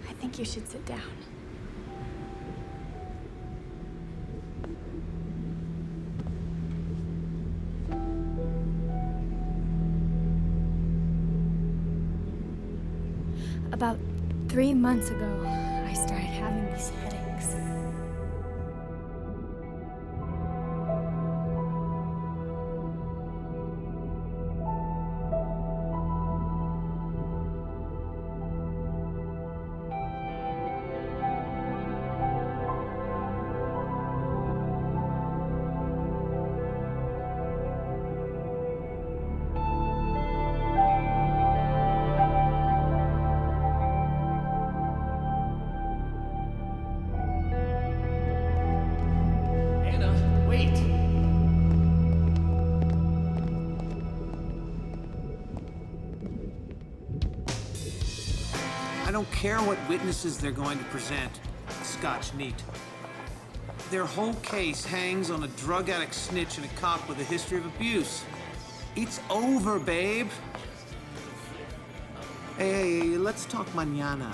I think you should sit down. About 3 months ago, I started having these headaches. I don't care what witnesses they're going to present. Scotch neat. Their whole case hangs on a drug addict snitch and a cop with a history of abuse. It's over, babe. Hey, let's talk mañana.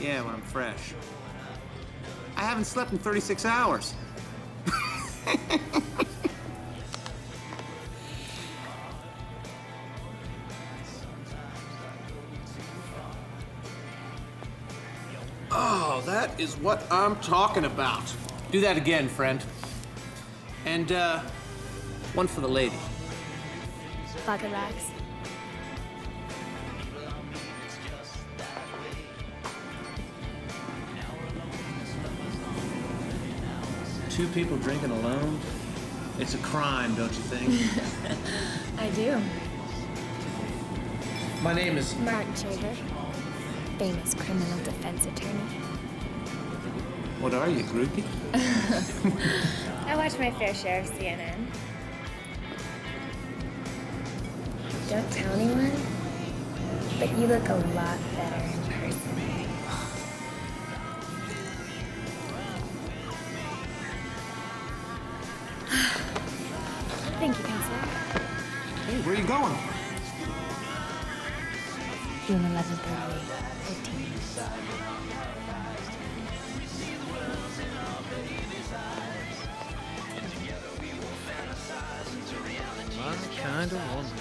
Yeah, when I'm fresh. I haven't slept in 36 hours. Oh, that is what I'm talking about. Do that again, friend. And, one for the lady. Vodka rocks. Two people drinking alone? It's a crime, don't you think? I do. My name is... Martin Shaver. Famous criminal defense attorney. What are you, groupie? I watch my fair share of CNN. Don't tell anyone, but you look a lot better in person. Thank you, Counselor. Hey, where are you going? June 11:38, 15 minutes. My kind of woman.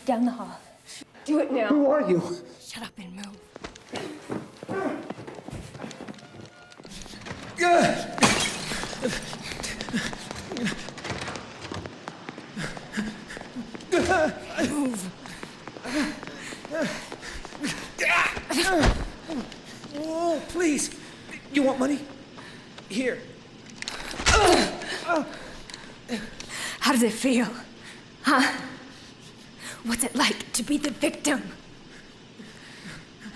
Down the hall. Do it now. Who are you? Shut up and move. Move. Oh, please. You want money? Here. How does it feel? Huh? What's it like to be the victim?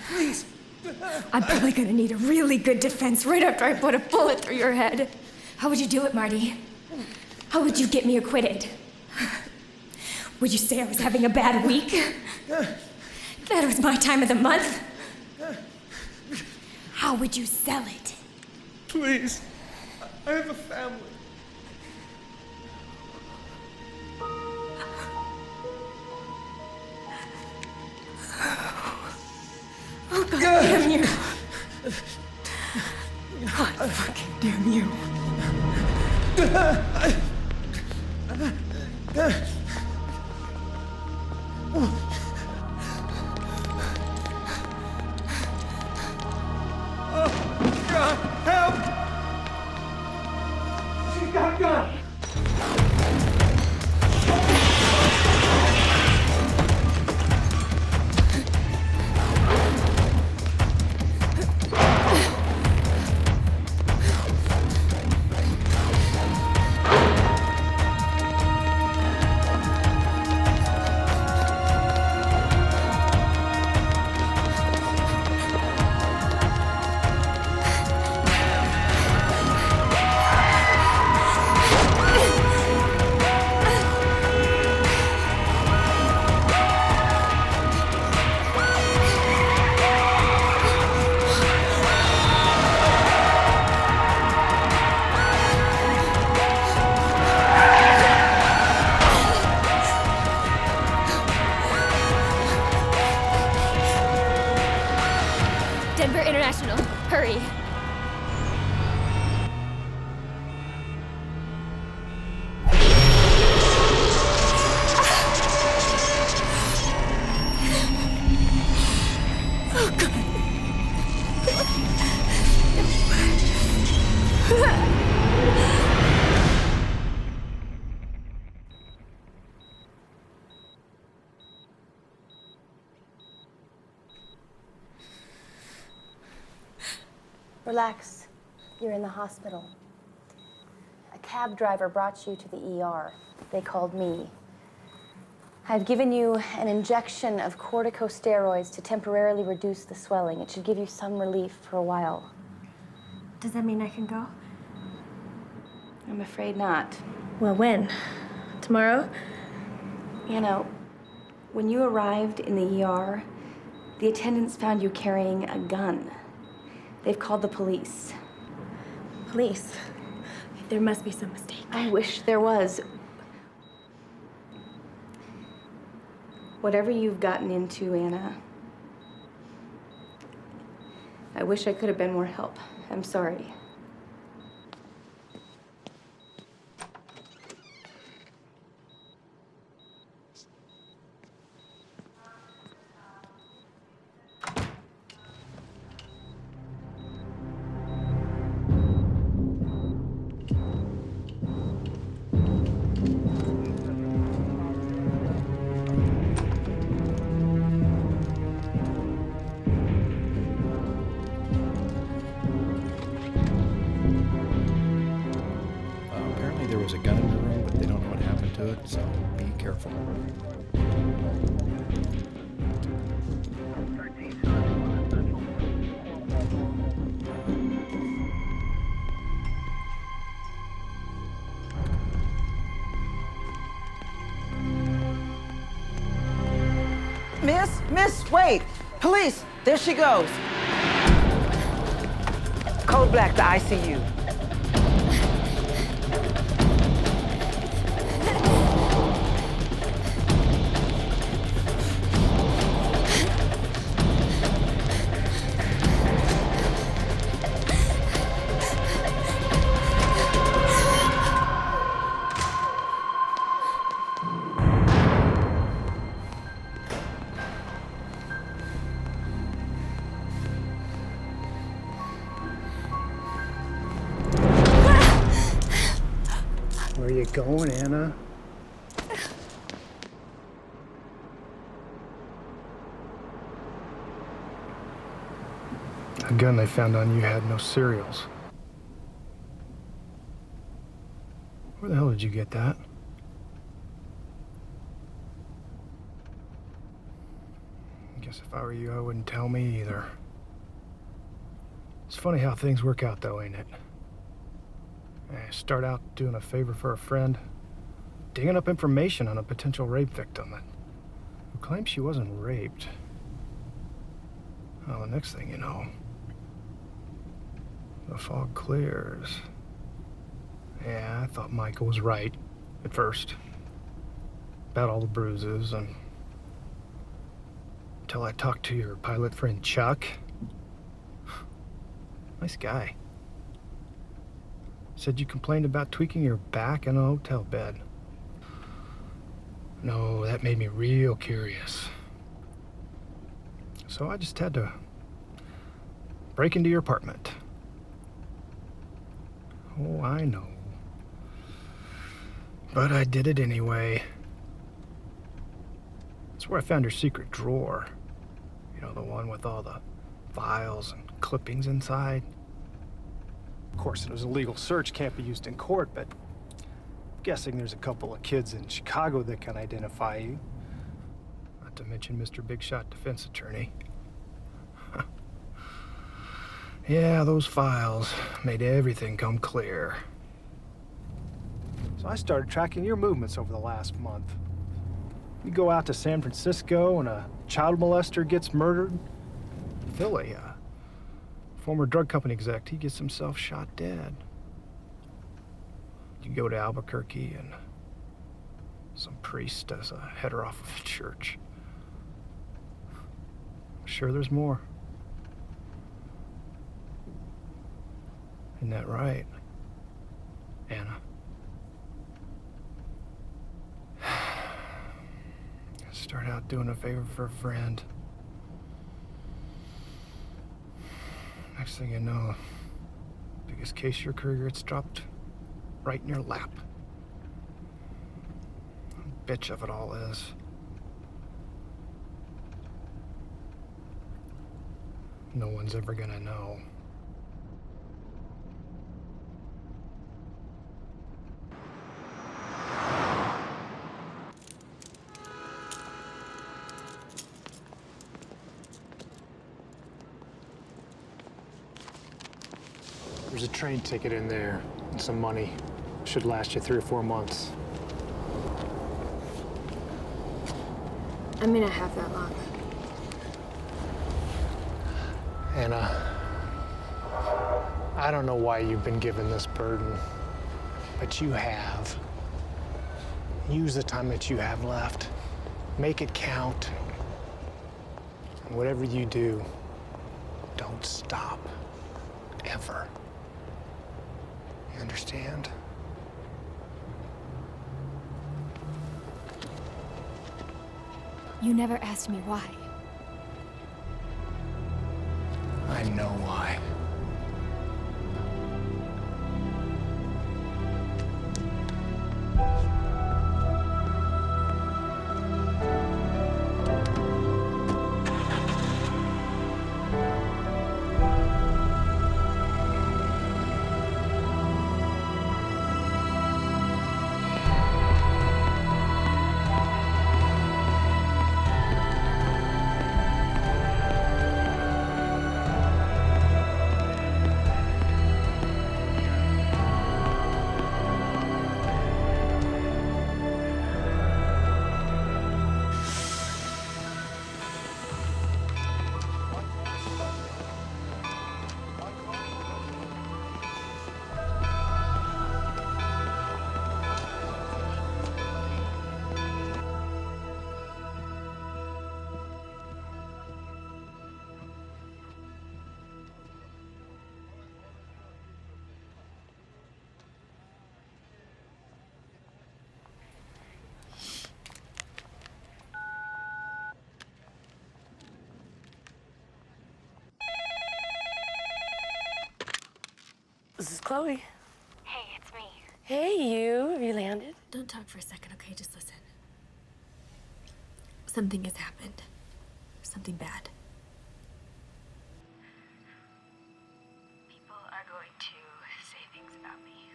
Please. I'm probably gonna need a really good defense right after I put a bullet through your head. How would you do it, Marty? How would you get me acquitted? Would you say I was having a bad week? That it was my time of the month? How would you sell it? Please. I have a family. Oh, God damn you. God fucking damn you. God, help! She's got a gun! Denver International, hurry. Oh, God. Relax. You're in the hospital. A cab driver brought you to the ER. They called me. I've given you an injection of corticosteroids to temporarily reduce the swelling. It should give you some relief for a while. Does that mean I can go? I'm afraid not. Well, when? Tomorrow? You know, when you arrived in the ER, the attendants found you carrying a gun. They've called the police. Police? There must be some mistake. I wish there was. Whatever you've gotten into, Anna, I wish I could have been more help. I'm sorry. Apparently there was a gun in the room, but they don't know what happened to it, so be careful. Miss, wait! Police, there she goes. Code Black to ICU. Where you going, Anna? The gun they found on you had no serials. Where the hell did you get that? I guess if I were you, I wouldn't tell me either. It's funny how things work out, though, ain't it? I start out doing a favor for a friend, digging up information on a potential rape victim who claims she wasn't raped. Well, the next thing you know, the fog clears. Yeah, I thought Michael was right at first about all the bruises, and until I talked to your pilot friend Chuck. Nice guy. Said you complained about tweaking your back in a hotel bed. No, that made me real curious. So I just had to break into your apartment. Oh, I know. But I did it anyway. That's where I found your secret drawer. You know, the one with all the files and clippings inside. Of course, it was a legal search, can't be used in court, but I'm guessing there's a couple of kids in Chicago that can identify you. Not to mention Mr. Big Shot defense attorney. Yeah, those files made everything come clear. So I started tracking your movements over the last month. You go out to San Francisco and a child molester gets murdered. Philly, a former drug company exec, he gets himself shot dead. You go to Albuquerque and some priest does a header off of a church. I'm sure there's more. Isn't that right, Anna? Start out doing a favor for a friend. Next thing you know, biggest case of your career gets dropped right in your lap. Bitch of it all is, no one's ever gonna know. There's a train ticket in there and some money. Should last you 3 or 4 months. I may not have that long. Anna, I don't know why you've been given this burden, but you have. Use the time that you have left. Make it count. And whatever you do, don't stop. Ever. You understand? You never asked me why. I know why. This is Chloe. Hey, it's me. Hey, you. Have you landed? Don't talk for a second, okay? Just listen. Something has happened. Something bad. People are going to say things about me.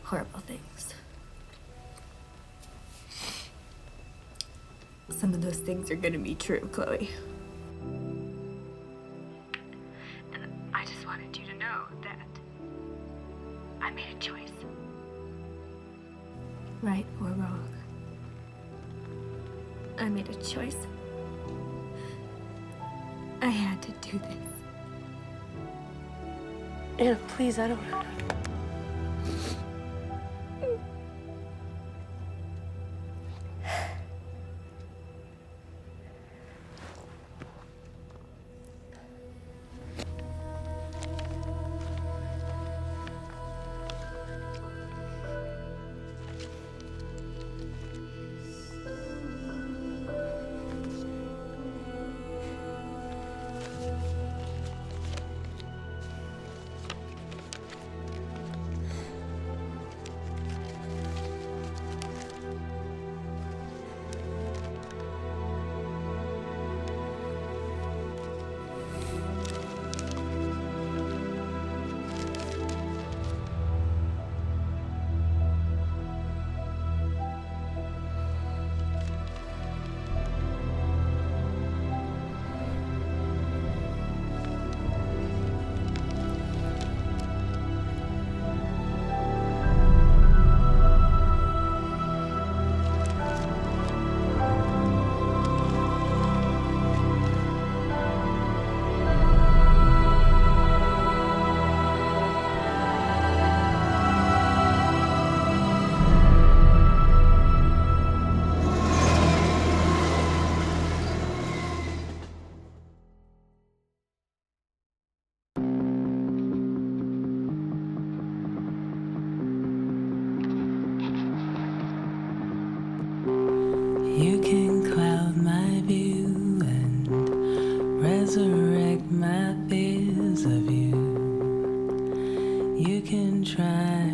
Horrible things. Some of those things are gonna be true, Chloe. And I just wanted you to know that made a choice. Right or wrong. I made a choice. I had to do this. Anna, please, I don't... You can cloud my view and resurrect my fears of you. You can try